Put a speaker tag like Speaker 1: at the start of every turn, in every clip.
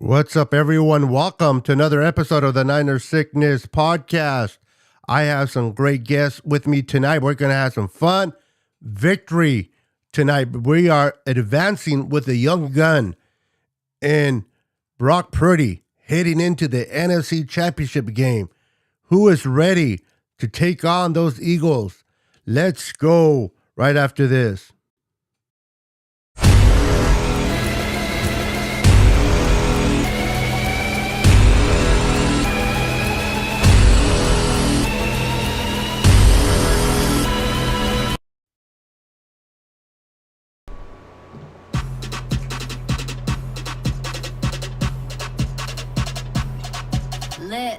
Speaker 1: What's up, everyone? Welcome to another episode of the Niners Sickness Podcast. I have some great guests with me tonight. We're going to have some fun. Victory tonight. We are advancing with a young gun in Brock Purdy heading into the NFC Championship game. Who is ready to take on those Eagles? Let's go right after this.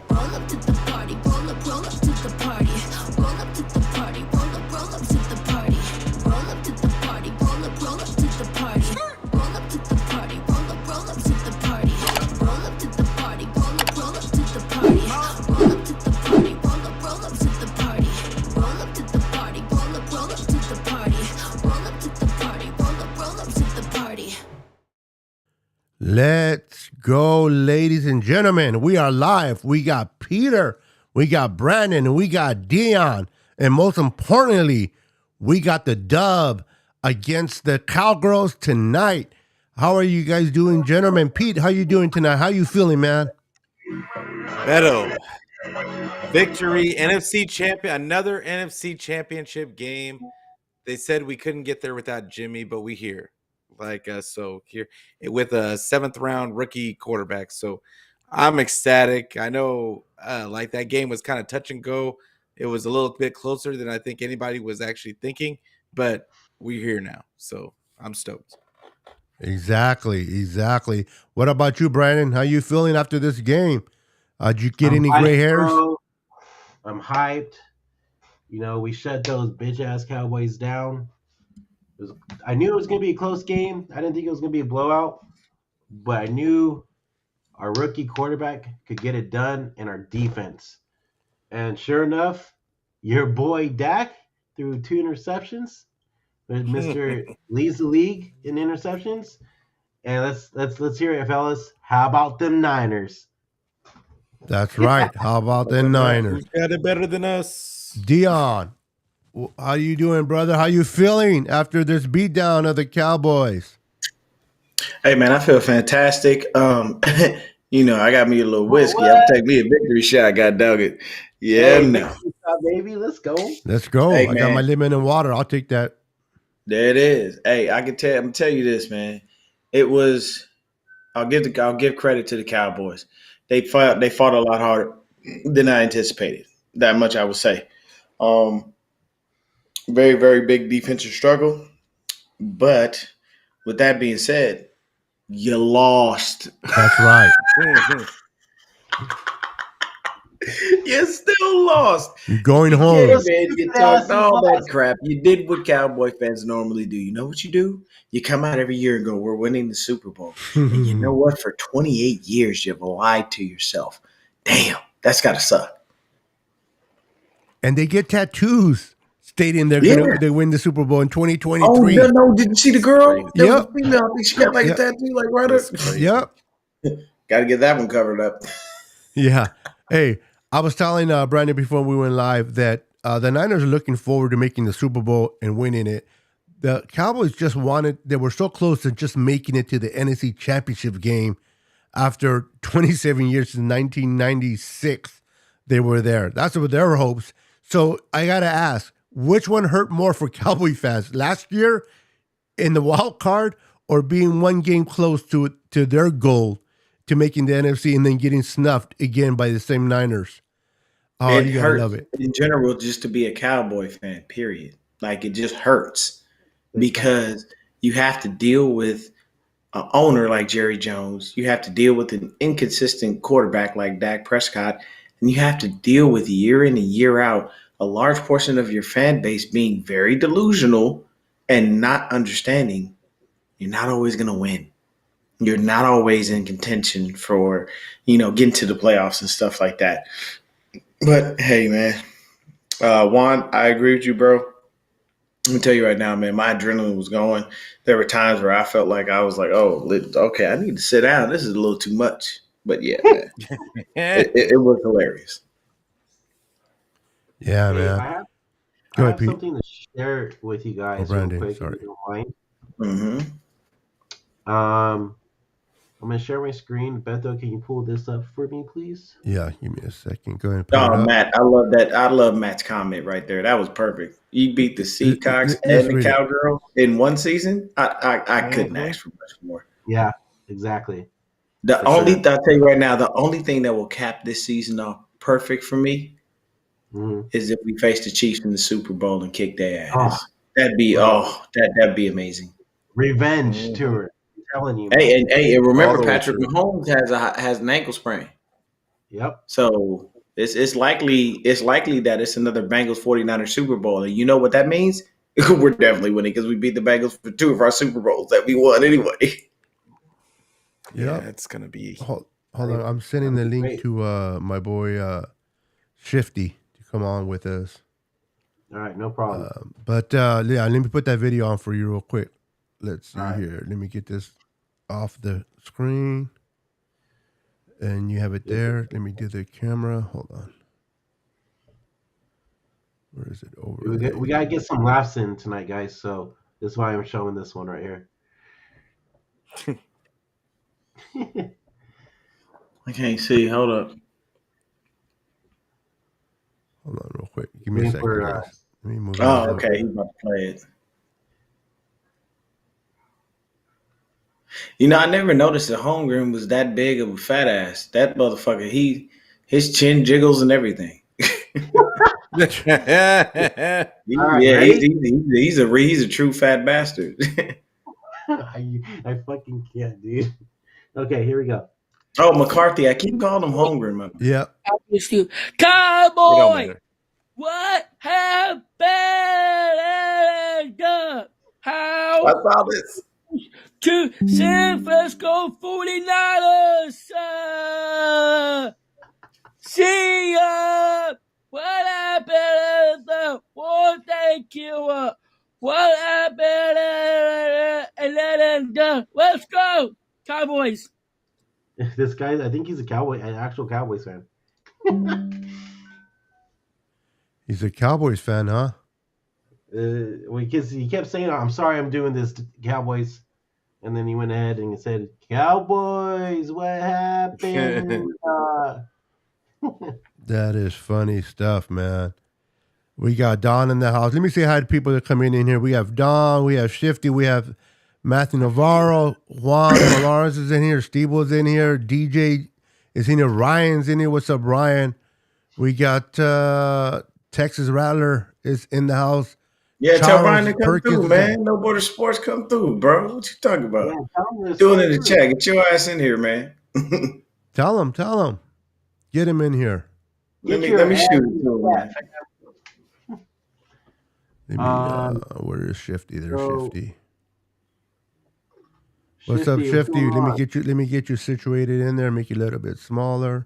Speaker 2: Roll up to the party, roll up to the party, roll up to the party, roll up to the party, roll up to the party, roll up to the party, roll up to the party, roll up to the party, roll up to the party, roll up to the party, roll up to the party, roll up to the party, roll up to the party, roll up to the party, roll up to the party, roll up to the party.
Speaker 1: Let's go, ladies and gentlemen. We are live. We got Peter, we got Brandon, and we got Dion. And most importantly, we got the dub against the Cowgirls tonight. How are you guys doing, gentlemen? Pete, how you doing tonight? How you feeling, man?
Speaker 3: Beto. Victory, NFC champion, another NFC championship game. They said we couldn't get there without Jimmy, but we here. So here with a 7th round rookie quarterback. So I'm ecstatic. I know that game was kind of touch and go. It was a little bit closer than I think anybody was actually thinking, but we're here now. So I'm stoked.
Speaker 1: Exactly. What about you, Brandon? How you feeling after this game? Did you get any gray hairs?
Speaker 4: Bro. I'm hyped. You know, we shut those bitch-ass Cowboys down. I knew it was going to be a close game. I didn't think it was going to be a blowout, but I knew our rookie quarterback could get it done in our defense. And sure enough, your boy Dak threw 2 interceptions. Mr. leads the league in interceptions. And let's hear it, fellas. How about them Niners?
Speaker 1: That's right. How about them Niners?
Speaker 3: Who's got it better than us?
Speaker 1: Dion, how you doing, brother? How you feeling after this beatdown of the Cowboys?
Speaker 5: Hey, man, I feel fantastic. I got me a little whiskey. I'll take me a victory shot, god dog it. Yeah, no.
Speaker 4: Baby, let's go.
Speaker 1: Hey, I got my lemon and water. I'll take that.
Speaker 5: There it is. Hey, I'm gonna tell you this, man. It was I'll give credit to the Cowboys. They fought a lot harder than I anticipated. That much I would say. Very, very big defensive struggle. But with that being said, you lost.
Speaker 1: That's right.
Speaker 5: You still lost.
Speaker 1: You're going home.
Speaker 5: Yeah, man, you talked all that crap. You did what Cowboy fans normally do. You know what you do? You come out every year and go, we're winning the Super Bowl. And you know what? For 28 years, you've lied to yourself. Damn, that's got to suck.
Speaker 1: And they get tattoos stating they win the Super Bowl in 2023.
Speaker 5: Oh, no. Did you see the girl?
Speaker 1: Yep.
Speaker 5: Female. I think she got a tattoo right up.
Speaker 1: Yep.
Speaker 5: Got to get that one covered up.
Speaker 1: Yeah. Hey, I was telling Brandon before we went live that the Niners are looking forward to making the Super Bowl and winning it. The Cowboys they were so close to just making it to the NFC Championship game after 27 years since 1996. They were there. That's what their hopes. So I got to ask, which one hurt more for Cowboy fans? Last year in the wild card or being one game close to their goal to making the NFC and then getting snuffed again by the same Niners? Oh,
Speaker 5: It
Speaker 1: you gotta
Speaker 5: hurts
Speaker 1: love it.
Speaker 5: in general just to be a Cowboy fan, period. Like, it just hurts because you have to deal with an owner like Jerry Jones. You have to deal with an inconsistent quarterback like Dak Prescott. And you have to deal with year in and year out a large portion of your fan base being very delusional and not understanding you're not always going to win. You're not always in contention for, getting to the playoffs and stuff like that. But, hey, man, Juan, I agree with you, bro. Let me tell you right now, man, my adrenaline was going. There were times where I felt like I was like, oh, okay, I need to sit down. This is a little too much. But yeah, man, it was hilarious.
Speaker 1: Yeah,
Speaker 4: Hey,
Speaker 1: man.
Speaker 4: I
Speaker 1: Go ahead,
Speaker 4: have
Speaker 1: Pete.
Speaker 4: something to share with you
Speaker 1: Oh,
Speaker 4: guys real
Speaker 1: Brandon.
Speaker 4: quick, if
Speaker 1: Sorry.
Speaker 4: you don't mind.
Speaker 5: Hmm.
Speaker 4: I'm gonna share my screen. Beto, can you pull this up for me, please?
Speaker 1: Yeah, give me a second. Go ahead and pull it
Speaker 5: Oh,
Speaker 1: up.
Speaker 5: Matt, I love that. I love Matt's comment right there. That was perfect. You beat the Seacocks
Speaker 1: Let's
Speaker 5: and the
Speaker 1: read it.
Speaker 5: Cowgirl in one season. I couldn't
Speaker 3: Mhm.
Speaker 5: ask for much more.
Speaker 4: Yeah, exactly.
Speaker 5: The
Speaker 3: For
Speaker 5: only
Speaker 3: sure.
Speaker 5: I'll tell you right now, the only thing that will cap this season off perfect for me
Speaker 4: Mhm.
Speaker 5: is if we face the Chiefs in the Super Bowl and kick their
Speaker 4: Oh,
Speaker 5: ass. That'd be
Speaker 4: bro,
Speaker 5: that'd be amazing.
Speaker 4: revenge
Speaker 3: Mhm.
Speaker 4: tour. I'm telling you,
Speaker 5: Hey,
Speaker 4: man.
Speaker 5: and
Speaker 3: All
Speaker 5: remember
Speaker 3: the way
Speaker 5: Patrick
Speaker 3: through.
Speaker 5: Mahomes has an ankle sprain.
Speaker 4: Yep.
Speaker 5: So it's likely that it's another Bengals 49ers Super Bowl. And you know what that means? We're definitely winning because we beat the Bengals for 2 of our Super Bowls that we won anyway.
Speaker 3: Yeah,
Speaker 1: Yep.
Speaker 3: it's gonna be.
Speaker 1: Hold on. I'm sending
Speaker 4: That'd
Speaker 1: the
Speaker 4: be
Speaker 1: link
Speaker 4: great.
Speaker 1: to my boy Shifty to come on with us.
Speaker 4: All right, no problem.
Speaker 1: But yeah, let me put that video on for you real quick. Let's see
Speaker 4: All right.
Speaker 1: here. Let me get this off the screen. And you have it
Speaker 4: Yes, sir.
Speaker 1: there. Let me do the camera. Hold on. Where is it? Overlay.
Speaker 4: We gotta get some laughs in tonight, guys. So this is why I'm showing this one right here.
Speaker 5: I can't see. Hold up.
Speaker 1: Hold on real quick. Give me a
Speaker 4: Waiting
Speaker 1: second,
Speaker 4: for
Speaker 1: guys. Let me move this
Speaker 5: Oh,
Speaker 1: up.
Speaker 5: okay. He's about to play it. You know, I never noticed that Holmgren was that big of a fat ass. That motherfucker, his chin jiggles and everything.
Speaker 4: all right, you
Speaker 5: Yeah,
Speaker 4: ready?
Speaker 5: he's a true fat bastard.
Speaker 4: I fucking can't, dude. Okay, here we go.
Speaker 5: Oh, McCarthy, I keep calling him Holmgren, man.
Speaker 1: Yeah.
Speaker 6: Obviously,
Speaker 3: It don't
Speaker 6: Cowboy,
Speaker 3: matter.
Speaker 6: what happened?
Speaker 5: I
Speaker 6: How
Speaker 5: saw this.
Speaker 6: to San Francisco 49ers? See ya. What happened? Oh, thank you. What happened? Let's go, Cowboys.
Speaker 4: This guy, I think he's a cowboy, an actual Cowboys fan.
Speaker 1: He's a Cowboys fan, huh?
Speaker 4: Because he kept saying, "I'm sorry, I'm doing this, to Cowboys," and then he went ahead and said, "Cowboys, what happened?"
Speaker 1: That is funny stuff, man. We got Don in the house. Let me say hi to people that come in here. We have Don, we have Shifty, we have Matthew Navarro, Juan Lawrence is in here, Steve was in here, DJ is in here, Ryan's in here. What's up, Ryan? We got Texas Rattler is in the house.
Speaker 5: Yeah, tell Ryan to
Speaker 1: Charles
Speaker 5: come
Speaker 1: Perkins
Speaker 5: through,
Speaker 1: is
Speaker 5: man. No border sports, come through, bro. What you talking
Speaker 4: Yeah,
Speaker 5: about?
Speaker 4: tell him to
Speaker 5: Do it
Speaker 4: slide
Speaker 5: in the
Speaker 4: through.
Speaker 5: chat. Get your ass in here, man.
Speaker 1: Tell him. Get him in here.
Speaker 5: let
Speaker 4: Get
Speaker 5: me
Speaker 4: your
Speaker 5: let me
Speaker 4: ass
Speaker 5: shoot
Speaker 4: in
Speaker 5: it to him,
Speaker 4: the
Speaker 5: man.
Speaker 1: Let me where is Shifty? There's
Speaker 4: so-
Speaker 1: Shifty. What's up,
Speaker 4: Shifty,
Speaker 1: Shifty?
Speaker 4: going on?
Speaker 1: Let me get you situated in there, make you a little bit smaller.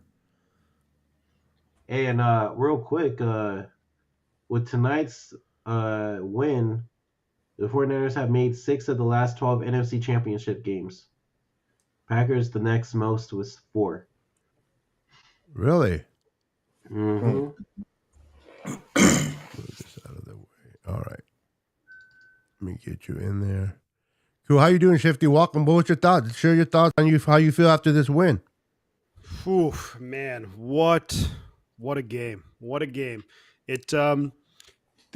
Speaker 4: Hey, and real quick, with tonight's win, the 49ers have made 6 of the last 12 NFC Championship games. Packers, the next most was 4.
Speaker 1: Really?
Speaker 4: Mm-hmm.
Speaker 1: Move this out of the way. All right. Let me get you in there. Cool. How you doing, Shifty? Welcome. What's your thoughts? Share your thoughts on how you feel after this win.
Speaker 7: Whew, man, what a game. What a game. It the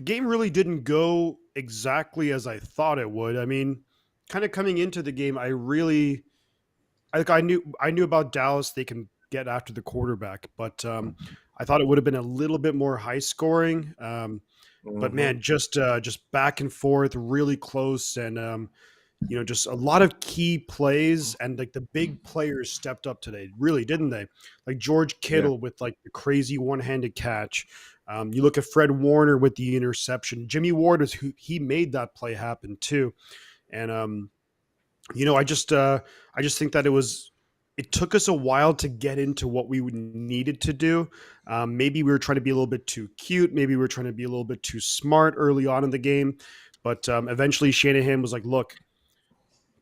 Speaker 7: game really didn't go exactly as I thought it would. I mean, kind of coming into the game, I knew about Dallas, they can get after the quarterback, but I thought it would have been a little bit more high scoring. But man, just back and forth, really close, and just a lot of key plays, and like the big players stepped up today, really, didn't they? Like George Kittle with like the crazy one-handed catch. You look at Fred Warner with the interception. Jimmy Ward is who he made that play happen too, and I just think that it took us a while to get into what we needed to do. Maybe we were trying to be a little bit too cute. Maybe we were trying to be a little bit too smart early on in the game. But eventually Shanahan was like, look,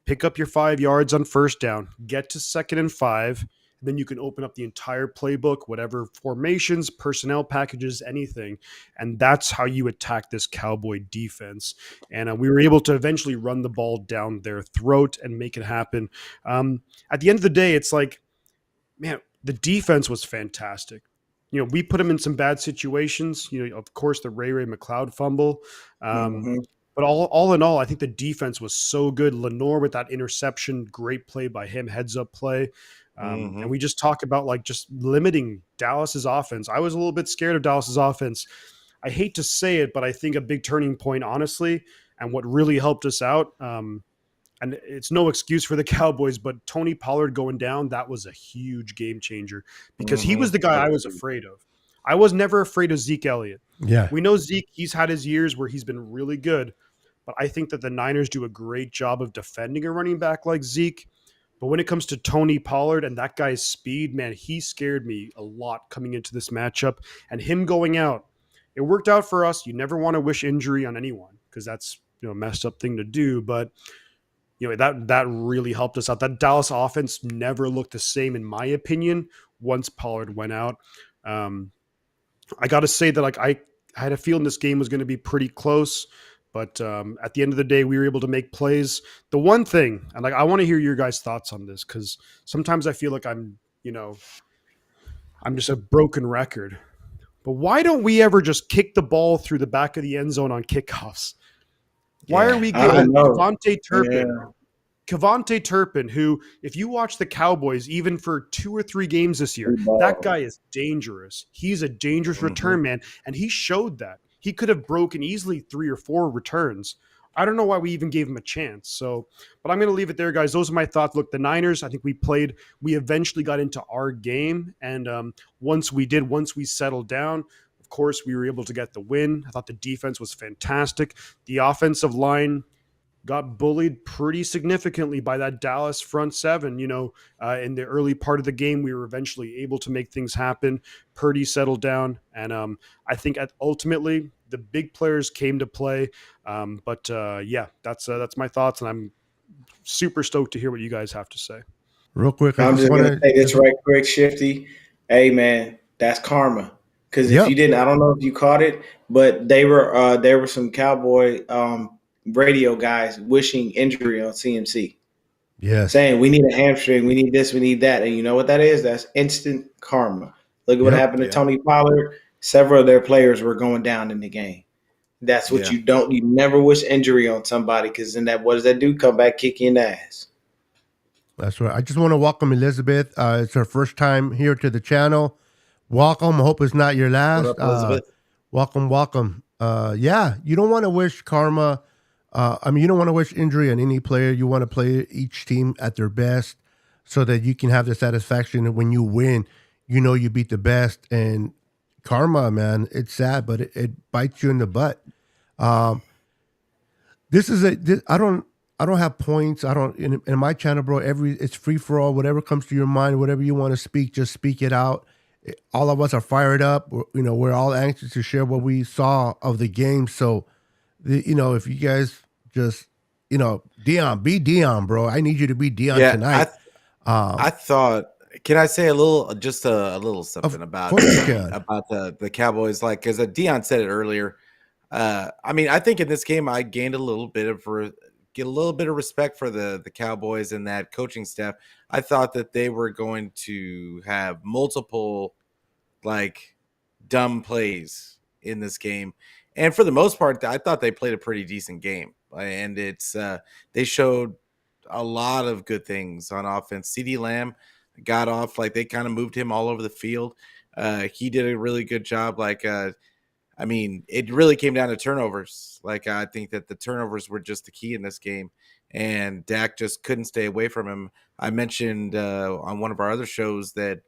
Speaker 7: pick up your 5 yards on first down, get to 2nd and 5, and then you can open up the entire playbook, whatever formations, personnel packages, anything. And that's how you attack this Cowboy defense. And we were able to eventually run the ball down their throat and make it happen. At the end of the day, it's like, man, the defense was fantastic. We put him in some bad situations. Of course, the Ray McLeod fumble.
Speaker 5: Mm-hmm.
Speaker 7: But all in all, I think the defense was so good. Lenore with that interception, great play by him, heads up play. And we just talk about like just limiting Dallas's offense. I was a little bit scared of Dallas's offense. I hate to say it, but I think a big turning point, honestly, and what really helped us out, and it's no excuse for the Cowboys, but Tony Pollard going down, that was a huge game changer because he was the guy I was afraid of. I was never afraid of Zeke Elliott.
Speaker 1: Yeah.
Speaker 7: We know Zeke, he's had his years where he's been really good, but I think that the Niners do a great job of defending a running back like Zeke. But when it comes to Tony Pollard and that guy's speed, man, he scared me a lot coming into this matchup. And him going out, it worked out for us. You never want to wish injury on anyone because that's a messed up thing to do. But that really helped us out. That Dallas offense never looked the same, in my opinion, once Pollard went out. I got to say that I had a feeling this game was going to be pretty close. But at the end of the day, we were able to make plays. The one thing, and I want to hear your guys' thoughts on this, because sometimes I feel like I'm just a broken record. But why don't we ever just kick the ball through the back of the end zone on kickoffs? Why are we getting Kevontae Turpin? Yeah. Kevontae Turpin, who, if you watch the Cowboys, even for 2 or 3 games this year, that guy is dangerous. He's a dangerous return man, and he showed that. He could have broken easily 3 or 4 returns. I don't know why we even gave him a chance. So, but I'm going to leave it there, guys. Those are my thoughts. Look, the Niners, I think we eventually got into our game. And once we settled down, of course, we were able to get the win. I thought the defense was fantastic. The offensive line got bullied pretty significantly by that Dallas front seven. In the early part of the game, we were eventually able to make things happen. Purdy settled down. And I think ultimately the big players came to play. Yeah, that's my thoughts. And I'm super stoked to hear what you guys have to say.
Speaker 1: Real quick,
Speaker 5: I'm just going to say this right quick, Shifty. Hey, man, that's karma. Because if you didn't, I don't know if you caught it, but there were some Cowboy radio guys wishing injury on CMC.
Speaker 1: Yeah.
Speaker 5: Saying we need a hamstring, we need this, we need that. And you know what that is? That's instant karma. Look at what happened to Tony Pollard. Several of their players were going down in the game. That's what you never wish injury on somebody, because then what does that do? Come back, kick you in the ass.
Speaker 1: That's right. I just want to welcome Elizabeth. It's her first time here to the channel. Welcome. I hope it's not your last.
Speaker 3: What up, Elizabeth?
Speaker 1: Welcome. You don't want to wish karma. You don't want to wish injury on any player. You want to play each team at their best so that you can have the satisfaction that when you win, you beat the best. And karma, man, it's sad, but it bites you in the butt. I don't have points. I don't in my channel, bro. It's free for all. Whatever comes to your mind, whatever you want to speak, just speak it out. All of us are fired up. We're all anxious to share what we saw of the game. So, if you guys just, Dion, be Dion, bro. I need you to be Dion tonight.
Speaker 3: I thought, can I say a little something about the Cowboys? Like, because Dion said it earlier. I think in this game I gained a little bit of respect for the Cowboys and that coaching staff. I thought that they were going to have multiple dumb plays in this game. And for the most part, I thought they played a pretty decent game. And they showed a lot of good things on offense. CeeDee Lamb got off, they kind of moved him all over the field. He did a really good job. It really came down to turnovers. I think that the turnovers were just the key in this game. And Dak just couldn't stay away from him. I mentioned on one of our other shows that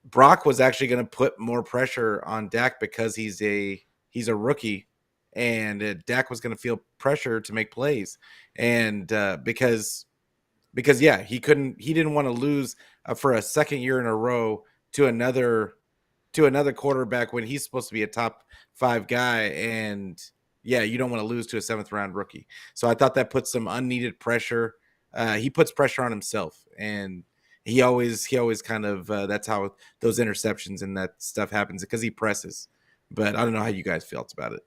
Speaker 3: Brock was actually going to put more pressure on Dak because he's a rookie, and Dak was going to feel pressure to make plays, and because he didn't want to lose for a second year in a row to another quarterback when he's supposed to be a top 5 guy, and you don't want to lose to a 7th-round rookie. So I thought that put some unneeded pressure. He puts pressure on himself, and he always kind of that's how those interceptions and that stuff happens, because he presses. But I don't know how you guys felt about it.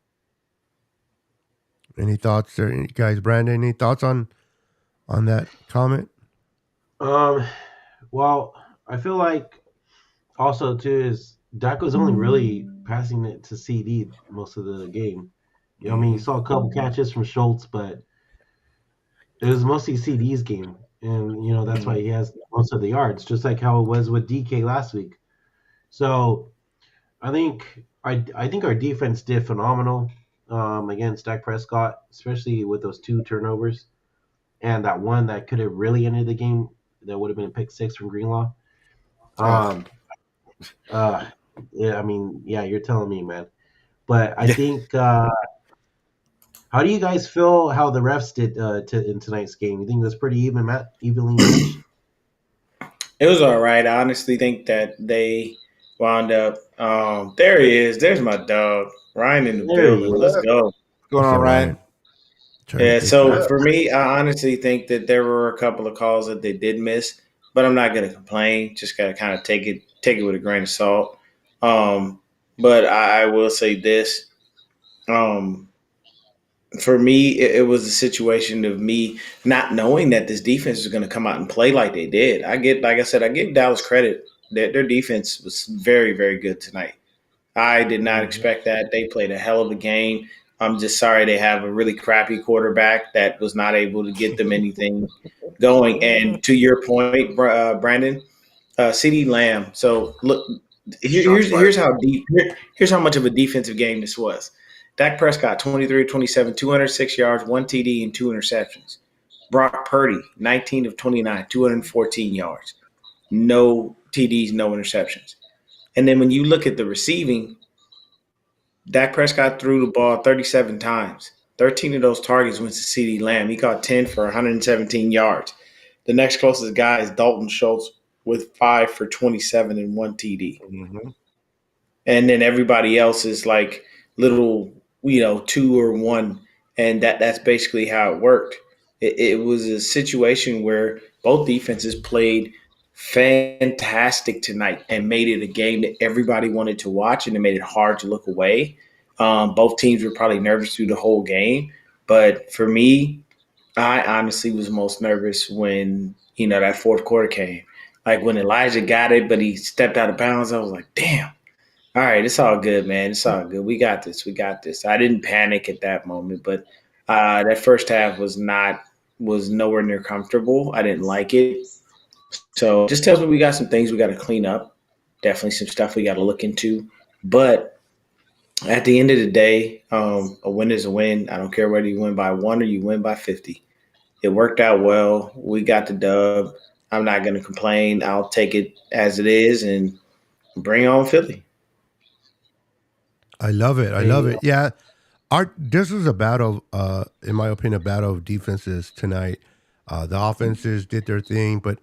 Speaker 1: Any thoughts there, any guys? Brandon, any thoughts on that comment?
Speaker 4: Well, I feel like also too is Dak was only really passing it to CD most of the game. You know, I mean, you saw a couple catches from Schultz, but it was mostly CD's game, and you know that's why he has most of the yards, just like how it was with DK last week. So I think our defense did phenomenal against Dak Prescott, especially with those 2 turnovers and that one that could have really ended the game. That would have been a pick 6 from Greenlaw. Um, yeah, I mean, yeah, you're telling me, man. But I think, how do you guys feel how the refs did in tonight's game? You think it was pretty evenly matched?
Speaker 5: It was all right. I honestly think that they wound up. There he is. There's my dog, Ryan, in the
Speaker 4: There he
Speaker 5: building. Let's
Speaker 4: is.
Speaker 5: go.
Speaker 3: What's going
Speaker 1: What's
Speaker 3: on,
Speaker 1: up,
Speaker 3: Ryan?
Speaker 1: Trying to
Speaker 5: Yeah.
Speaker 1: get
Speaker 5: So
Speaker 1: you.
Speaker 5: for me, I honestly think that there were a couple of calls that they did miss, but I'm not going to complain. Just got to kind of take it with a grain of salt. But I will say this. Um, for me, it was a situation of me not knowing that this defense was going to come out and play like they did. Like I said, I give Dallas credit that their defense was very, very good tonight. I did not expect that. They played a hell of a game. I'm just sorry they have a really crappy quarterback that was not able to get them anything going. And to your point, Brandon, CD Lamb. So look, here's how deep. Here's how much of a defensive game this was. Dak Prescott, 23 of 27, 206 yards, 1 TD, and 2 interceptions. Brock Purdy, 19 of 29, 214 yards. No TDs, no interceptions. And then when you look at the receiving, Dak Prescott threw the ball 37 times. 13 of those targets went to CD Lamb. He caught 10 for 117 yards. The next closest guy is Dalton Schultz with 5 for 27 and 1 TD. And then everybody else is like little, 2 or 1. And that's basically how it worked. It was a situation where both defenses played fantastic tonight and made it a game that everybody wanted to watch, and it made it hard to look away. Both teams were probably nervous through the whole game. But for me, I honestly was most nervous when, that fourth quarter came. Like when Elijah got it, but he stepped out of bounds, I was like, damn. All right, it's all good, man. It's all good. We got this. We got this. I didn't panic at that moment, but that first half was nowhere near comfortable. I didn't like it. So it just tells me we got some things we got to clean up. Definitely some stuff we got to look into. But at the end of the day, a win is a win. I don't care whether you win by 1 or you win by 50. It worked out well. We got the dub. I'm not going to complain. I'll take it as it is and bring on Philly.
Speaker 1: I love it. I love it. Yeah. This was a battle, in my opinion, a battle of defenses tonight. The offenses did their thing, but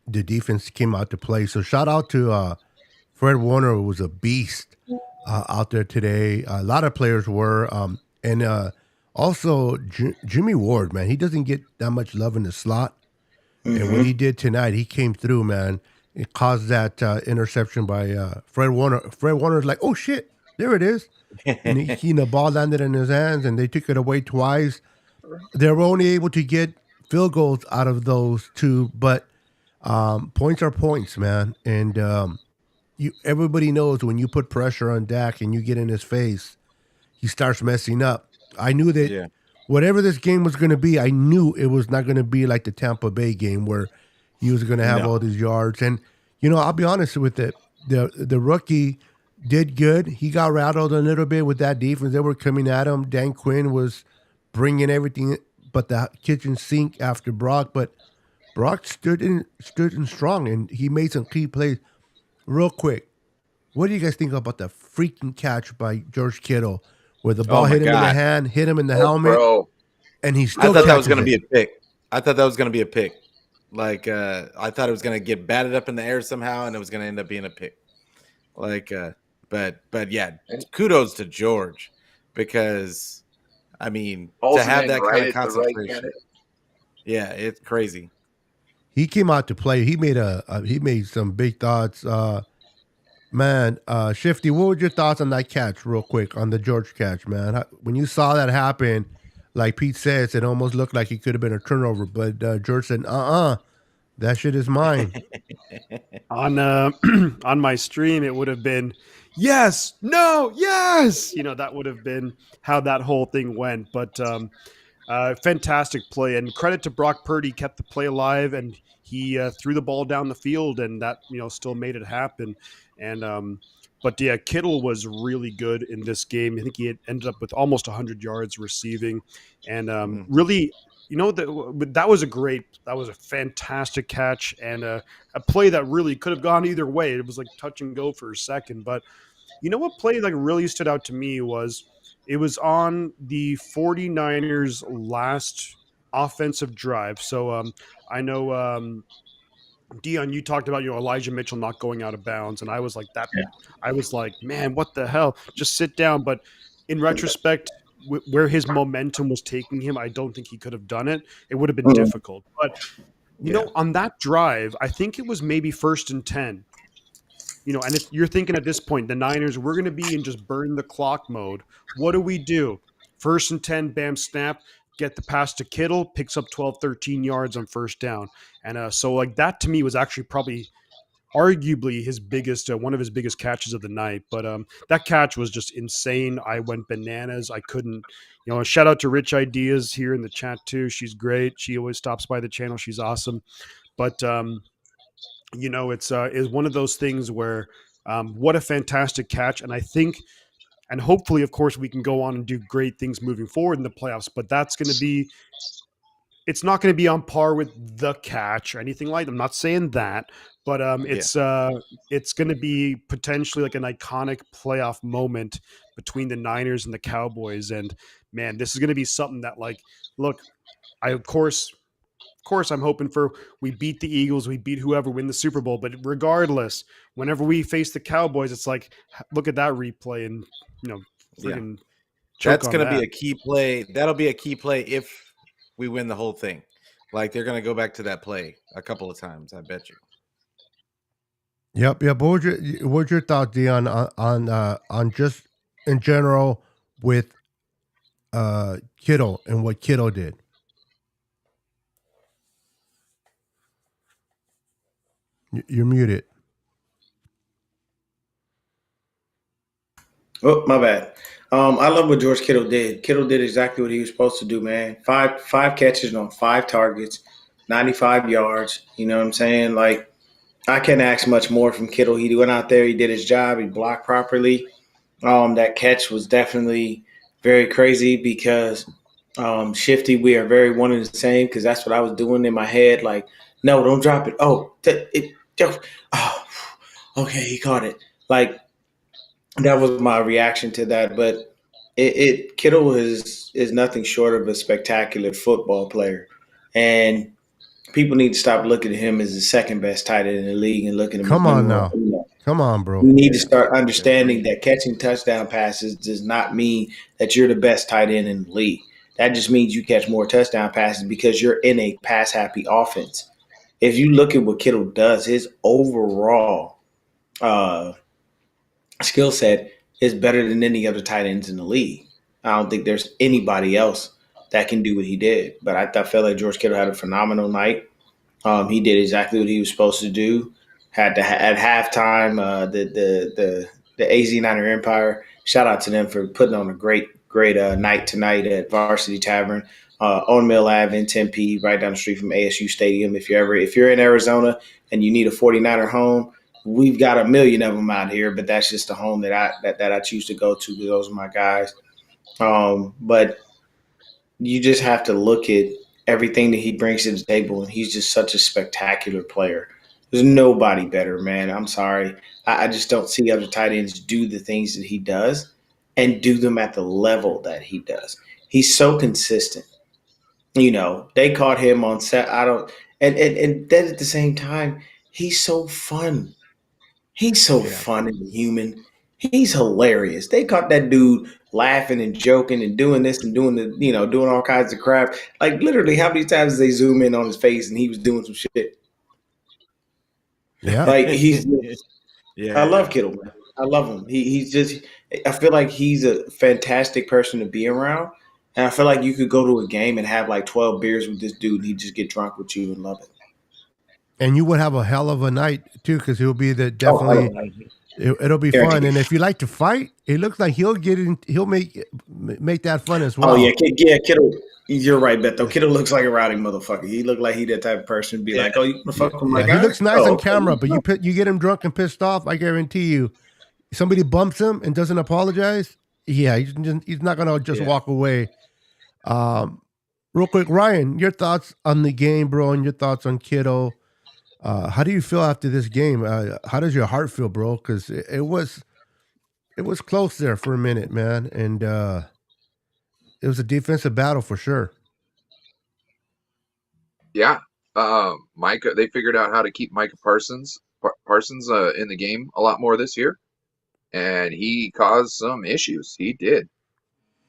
Speaker 1: the defense came out to play. So shout out to Fred Warner, who was a beast out there today. A lot of players were. And also Jimmy Ward, man, he doesn't get that much love in the slot. And what he did tonight, he came through, man. It caused that interception by Fred Warner. Fred Warner's like, oh, shit, there it is. And the ball landed in his hands, and they took it away twice. They were only able to get field goals out of those 2, but points are points, man. And everybody knows when you put pressure on Dak and you get in his face, he starts messing up. I knew that whatever this game was going to be, I knew it was not going to be like the Tampa Bay game where he was going to have all these yards. And, I'll be honest with it. The rookie did good. He got rattled a little bit with that defense. They were coming at him. Dan Quinn was bringing everything but the kitchen sink after Brock. But Brock stood in strong, and he made some key plays. Real quick, what do you guys think about the freaking catch by George Kittle, where the ball hit him in the hand, hit him in the helmet, and he still
Speaker 3: I thought that was
Speaker 1: going
Speaker 3: to be a pick. I thought that was going to be a pick. Like I thought it was going to get batted up in the air somehow, and it was going to end up being a pick. Like, but yeah, kudos to George, because I mean, to have
Speaker 8: Altman
Speaker 3: that
Speaker 8: right
Speaker 3: kind of
Speaker 8: at the right
Speaker 3: concentration.
Speaker 8: minute.
Speaker 3: Yeah, it's crazy.
Speaker 1: He came out to play. He made some big thoughts. Man, Shifty, what were your thoughts on that catch, real quick, on the George catch, man? When you saw that happen, like Pete says, it almost looked like it could have been a turnover, but George said, that shit is mine.
Speaker 7: On on my stream, it would have been yes, no, yes. That would have been how that whole thing went. But fantastic play, and credit to Brock Purdy, kept the play alive, and he threw the ball down the field, and that still made it happen. And but yeah, Kittle was really good in this game. I think he had ended up with almost 100 yards receiving, and really, that was a fantastic catch, and a play that really could have gone either way. It was like touch and go for a second, but what play like really stood out to me was it was on the 49ers last offensive drive. So I know Dion, you talked about Elijah Mitchell not going out of bounds, and I was like that.
Speaker 5: Yeah.
Speaker 7: I was like, man, what the hell? Just sit down. But in retrospect, where his momentum was taking him, I don't think he could have done it. It would have been difficult. But on that drive, I think it was maybe 1st and 10. And if you're thinking at this point, the Niners, we're going to be in just burn the clock mode. What do? 1st and 10, bam, snap, get the pass to Kittle, picks up 12, 13 yards on first down. And so like that to me was actually probably arguably his biggest, one of his biggest catches of the night. But that catch was just insane. I went bananas. I couldn't, shout out to Rich Ideas here in the chat too. She's great. She always stops by the channel. She's awesome. But, it's one of those things where what a fantastic catch. And I think, and hopefully, of course, we can go on and do great things moving forward in the playoffs, but it's not going to be on par with the catch or anything like that. I'm not saying that, but it's going to be potentially like an iconic playoff moment between the Niners and the Cowboys. And man, this is going to be something that look, of course, I'm hoping for we beat the Eagles, we beat whoever, win the Super Bowl. But regardless, whenever we face the Cowboys, it's like, look at that replay and, freaking
Speaker 3: That's going to be a key play. That'll be a key play if we win the whole thing. Like they're going to go back to that play a couple of times, I bet you.
Speaker 1: Yep. What was your thought, Dion, on just in general with Kittle and what Kittle did? You're muted.
Speaker 5: Oh, my bad. I love what George Kittle did. Kittle did exactly what he was supposed to do, man. Five catches on 5 targets, 95 yards. You know what I'm saying? Like, I can't ask much more from Kittle. He went out there, he did his job, he blocked properly. That catch was definitely very crazy because Shifty, we are very one and the same because that's what I was doing in my head. Like, no, don't drop it. Okay, he caught it. Like, that was my reaction to that. But Kittle is nothing short of a spectacular football player, and people need to stop looking at him as the second best tight end in the league and looking at him.
Speaker 1: Come on now. Come on, bro.
Speaker 5: We need to start understanding that catching touchdown passes does not mean that you're the best tight end in the league. That just means you catch more touchdown passes because you're in a pass-happy offense. If you look at what Kittle does, his overall skill set is better than any other tight ends in the league. I don't think there's anybody else that can do what he did. But I felt like George Kittle had a phenomenal night. He did exactly what he was supposed to do. At halftime, the AZ Niner Empire, shout out to them for putting on a great night tonight at Varsity Tavern on Mill Ave in Tempe, right down the street from ASU Stadium. If you're in Arizona and you need a 49er home, we've got a million of them out here, but that's just the home that I choose to go to because those are my guys. But you just have to look at everything that he brings to the table, and he's just such a spectacular player. There's nobody better, man. I'm sorry. I just don't see other tight ends do the things that he does and do them at the level that he does. He's so consistent. They caught him on set. And then at the same time, he's so fun. He's so fun and human. He's hilarious. They caught that dude laughing and joking and doing this and doing doing all kinds of crap. Like literally, how many times did they zoom in on his face and he was doing some shit?
Speaker 1: Yeah.
Speaker 5: Like he's I love
Speaker 3: Yeah.
Speaker 5: Kittle, man. I love him. He's just I feel like he's a fantastic person to be around. And I feel like you could go to a game and have like 12 beers with this dude and he'd just get drunk with you and love it.
Speaker 1: And you would have a hell of a night too, because he'll be the
Speaker 5: Oh, I
Speaker 1: definitely.
Speaker 5: love
Speaker 1: It'll be fun, and if you like to fight, it looks like he'll get in. He'll make that fun as well.
Speaker 5: Oh, yeah, Kittle. You're right, Beto. Kittle looks like a rowdy motherfucker. He looked like he that type of person to be like, oh, you want to fuck with my
Speaker 1: Yeah,
Speaker 5: guy?
Speaker 1: he looks nice
Speaker 5: Oh,
Speaker 1: on
Speaker 5: okay.
Speaker 1: camera, but you get him drunk and pissed off. I guarantee you, somebody bumps him and doesn't apologize. Yeah, he's not gonna just walk away. Real quick, Ryan, your thoughts on the game, bro, and your thoughts on Kittle. How do you feel after this game? How does your heart feel, bro? Because it was close there for a minute, man, and it was a defensive battle for sure.
Speaker 8: Yeah, Micah. They figured out how to keep Micah Parsons in the game a lot more this year, and he caused some issues. He did,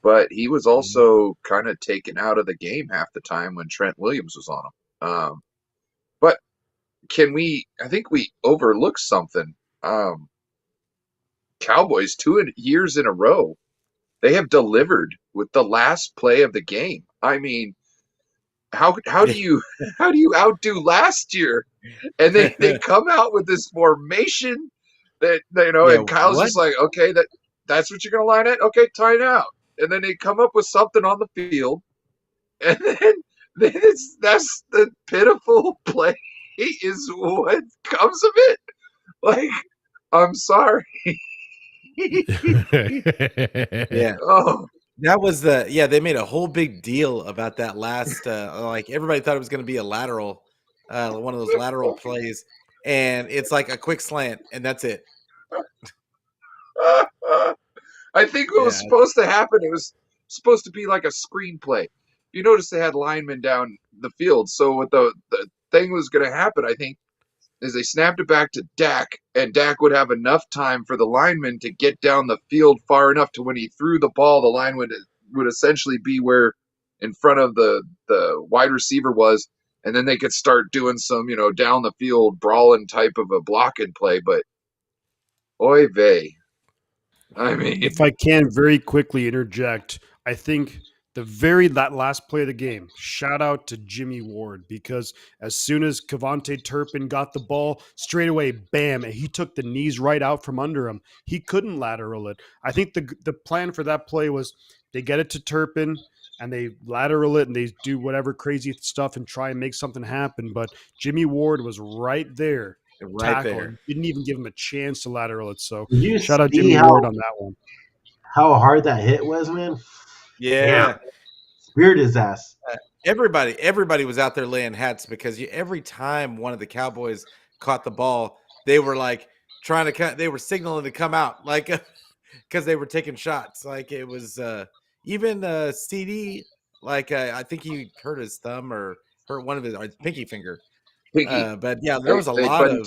Speaker 8: but he was also kind of taken out of the game half the time when Trent Williams was on him. But I think we overlooked something. Cowboys 2 years in a row, they have delivered with the last play of the game. I mean, how do you outdo last year? And they come out with this formation that and Kyle's just like, okay, that's what you're gonna line it. Okay, time out. And then they come up with something on the field, and then that's the pitiful play is what comes of it. Like, I'm sorry.
Speaker 3: Yeah.
Speaker 8: Oh,
Speaker 3: That was they made a whole big deal about that last like everybody thought it was going to be a lateral one of those lateral plays, and it's like a quick slant and that's it.
Speaker 8: I think what was supposed to happen, it was supposed to be like a screenplay. You notice they had linemen down the field, so what the thing was going to happen, I think, is they snapped it back to Dak, and Dak would have enough time for the lineman to get down the field far enough to when he threw the ball, the line would essentially be where in front of the wide receiver was, and then they could start doing some, down the field brawling type of a blocking play. But oy vey. I mean,
Speaker 7: if I can very quickly interject, I think that last play of the game, shout out to Jimmy Ward, because as soon as Kevontae Turpin got the ball, straight away, bam, and he took the knees right out from under him. He couldn't lateral it. I think the plan for that play was they get it to Turpin and they lateral it and they do whatever crazy stuff and try and make something happen. But Jimmy Ward was right there. Tackle. Didn't even give him a chance to lateral it. So shout out Jimmy Ward on that one.
Speaker 4: How hard that hit was, man.
Speaker 3: Yeah.
Speaker 4: Speared his ass.
Speaker 3: Everybody was out there laying hats because every time one of the Cowboys caught the ball, they were like they were signaling to come out, like because they were taking shots. Like it was even CD, like I think he hurt his thumb or hurt one of his pinky finger. But yeah, there was a lot of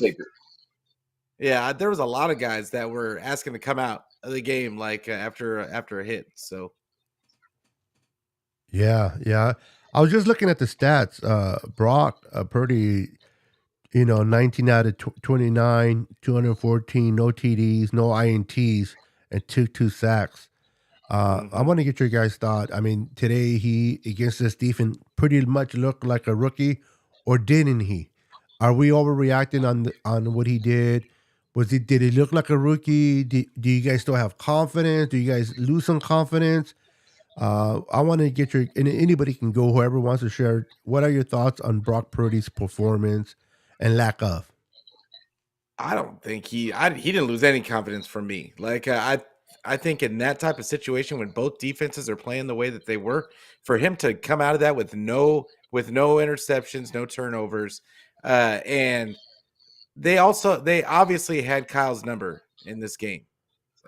Speaker 3: there was a lot of guys that were asking to come out of the game, like after a hit. So
Speaker 1: yeah. I was just looking at the stats. Brock Purdy, 19 out of 29, 214, no TDs, no INTs, and two sacks. I want to get your guys' thought. I mean, today he against this defense pretty much looked like a rookie, or didn't he? Are we overreacting on what he did? Did he look like a rookie? Do you guys still have confidence? Do you guys lose some confidence? I want to get and anybody can go, whoever wants to share. What are your thoughts on Brock Purdy's performance and lack of?
Speaker 3: I don't think he didn't lose any confidence from me. Like I think in that type of situation when both defenses are playing the way that they were, for him to come out of that with no interceptions, no turnovers, and they obviously had Kyle's number in this game.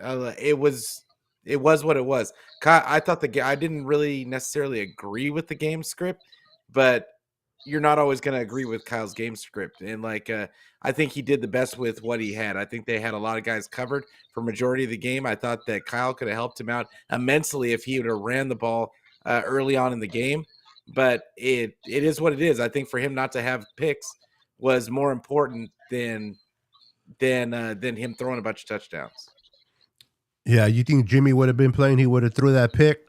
Speaker 3: It was what it was. I thought I didn't really necessarily agree with the game script, but you're not always going to agree with Kyle's game script. And I think he did the best with what he had. I think they had a lot of guys covered for majority of the game. I thought that Kyle could have helped him out immensely if he would have ran the ball early on in the game. But it is what it is. I think for him not to have picks was more important than him throwing a bunch of touchdowns.
Speaker 1: Yeah, you think Jimmy would have been playing? He would have threw that pick,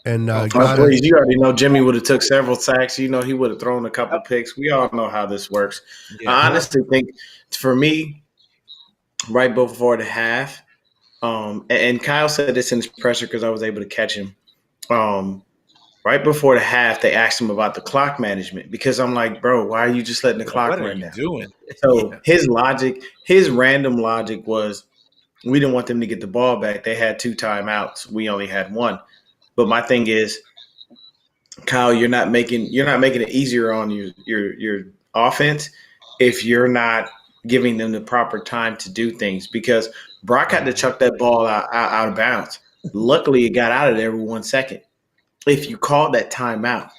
Speaker 1: and
Speaker 5: Please, you already know Jimmy would have took several sacks. You know he would have thrown a couple picks. We all know how this works.
Speaker 3: Yeah.
Speaker 5: I honestly think, for me, right before the half, and Kyle said this in his presser because I was able to catch him. Right before the half, they asked him about the clock management because I'm like, bro, why are you just letting the clock
Speaker 3: What are
Speaker 5: run
Speaker 3: you
Speaker 5: down?
Speaker 3: doing?
Speaker 5: So his random logic was, we didn't want them to get the ball back. They had 2 timeouts. We only had 1. But my thing is, Kyle, you're not making it easier on your offense if you're not giving them the proper time to do things, because Brock had to chuck that ball out of bounds. Luckily, it got out of there with 1 second. If you call that timeout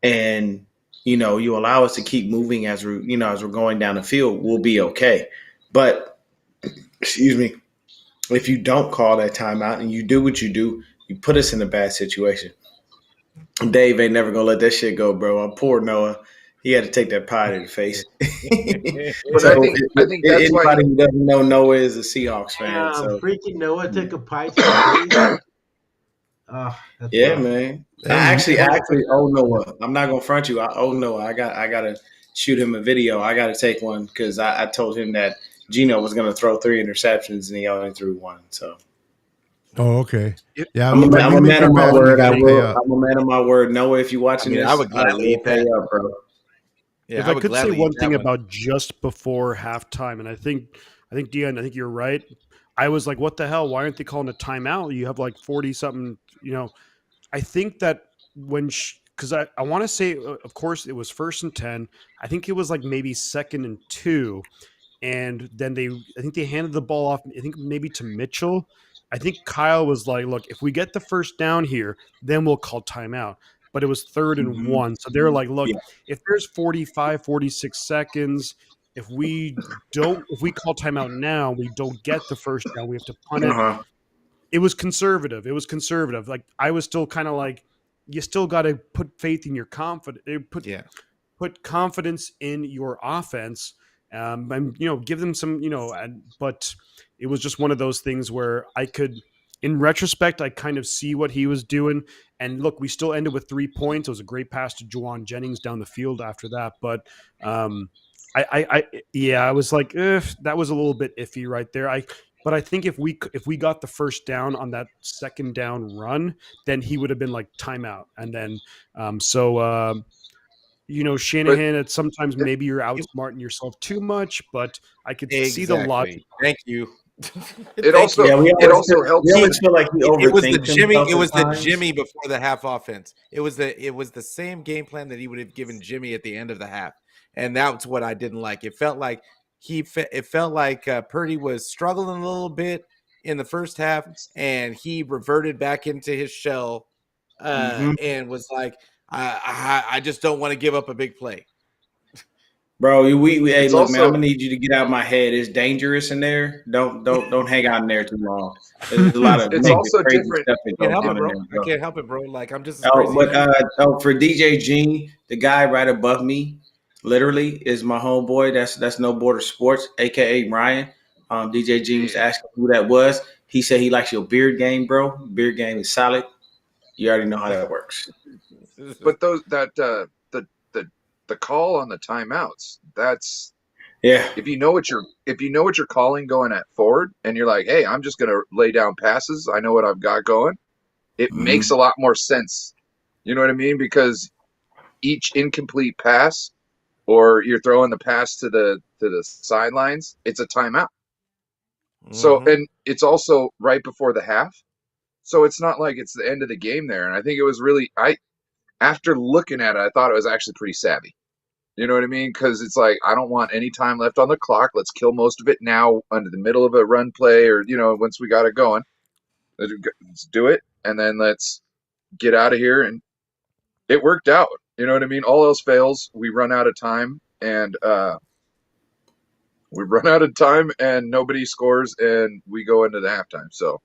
Speaker 5: and you allow us to keep moving as we're going down the field, we'll be okay. But excuse me, if you don't call that timeout and you do what you do, you put us in a bad situation. Dave ain't never gonna let that shit go, bro. Poor Noah. He had to take that pie to the face.
Speaker 8: But
Speaker 5: So
Speaker 8: I think that's why
Speaker 5: anybody who doesn't know, Noah is a Seahawks fan. So
Speaker 4: Freaking Noah took a pie to the face. That's
Speaker 5: yeah,
Speaker 4: rough.
Speaker 5: man.
Speaker 1: Hey,
Speaker 5: I actually owe Noah. I'm not gonna front you. I owe Noah. I gotta shoot him a video. I gotta take one because I told him that Gino was gonna throw 3 interceptions and he only threw 1. So
Speaker 1: Oh, okay. Yeah,
Speaker 5: I'm a man of my word. I'm
Speaker 1: up.
Speaker 5: a man of my word. Noah, if you're watching this,
Speaker 3: I would gladly eat
Speaker 5: pay
Speaker 3: that.
Speaker 5: up, bro.
Speaker 3: Yeah,
Speaker 7: If I could say one thing about just before halftime, and I think Dion, I think you're right. I was like, what the hell? Why aren't they calling a timeout? You have like 40 something, I think that because I want to say, of course, it was 1st and 10. I think it was like maybe 2nd and 2. And then I think they handed the ball off, I think maybe to Mitchell. I think Kyle was like, look, if we get the first down here, then we'll call timeout. But it was 3rd and 1. So they're like, look, if there's 45, 46 seconds, if we call timeout now, we don't get the first down. We have to punt it. It was conservative. Like I was still kind of like, you still got to put faith in your confidence. Put confidence in your offense. And give them some, but it was just one of those things where I could, in retrospect, I kind of see what he was doing. And look, we still ended with 3 points. It was a great pass to Juwan Jennings down the field after that. But I was like, that was a little bit iffy right there. But I think if we got the first down on that 2nd down run, then he would have been like timeout. And then Shanahan, at sometimes maybe you're outsmarting yourself too much, but I could see the logic.
Speaker 3: Thank you.
Speaker 8: It also helps.
Speaker 5: We always feel like he
Speaker 3: It was the
Speaker 5: overthinks
Speaker 3: Jimmy.
Speaker 5: himself
Speaker 3: It was
Speaker 5: at
Speaker 3: the
Speaker 5: times.
Speaker 3: Jimmy before the half offense. It was the same game plan that he would have given Jimmy at the end of the half, and that's what I didn't like. It felt like Purdy was struggling a little bit in the first half, and he reverted back into his shell, and was like, I just don't want to give up a big play.
Speaker 5: Bro, hey, look,
Speaker 8: also,
Speaker 5: man, I'm gonna need you to get out of my head. It's dangerous in there. Don't hang out in there too long. There's a lot of
Speaker 8: it's also different.
Speaker 5: stuff that goes on in there,
Speaker 3: I can't help it, bro. Like I'm just.
Speaker 5: For DJ Gene, the guy right above me, literally is my homeboy. That's No Border Sports, aka Ryan. DJ Gene was asking who that was. He said he likes your beard game, bro. Beard game is solid. You already know how that works.
Speaker 8: But the call on the timeouts, that's if you know what you're calling going at forward, and you're like, hey, I'm just gonna lay down passes. I know what I've got going. It makes a lot more sense. You know what I mean? Because each incomplete pass, or you're throwing the pass to the sidelines, it's a timeout. So, and it's also right before the half. So it's not like it's the end of the game there. And I think it was really, after looking at it, I thought it was actually pretty savvy. You know what I mean? Because it's like, I don't want any time left on the clock. Let's kill most of it now under the middle of a run play, or, once we got it going, let's do it. And then let's get out of here. And it worked out. You know what I mean? All else fails, we run out of time, and nobody scores, and we go into the halftime. So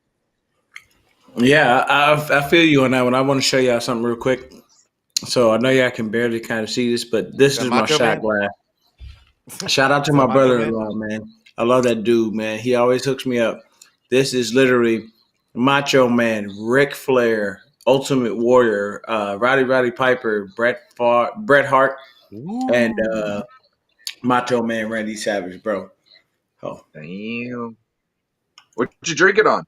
Speaker 5: Yeah, I feel you on that one. I want to show y'all something real quick. So I know y'all can barely kind of see this, but this
Speaker 3: That
Speaker 5: is my
Speaker 3: Macho
Speaker 5: shot
Speaker 3: Man?
Speaker 5: glass. Shout out to
Speaker 3: Is that
Speaker 5: my
Speaker 3: Macho Man?
Speaker 5: brother-in-law, man. I love that dude, man. He always hooks me up. This is literally Macho Man, Ric Flair, Ultimate Warrior, Roddy Piper, Bret Hart, and Macho Man Randy Savage, bro. Oh,
Speaker 8: damn, what you drinking on?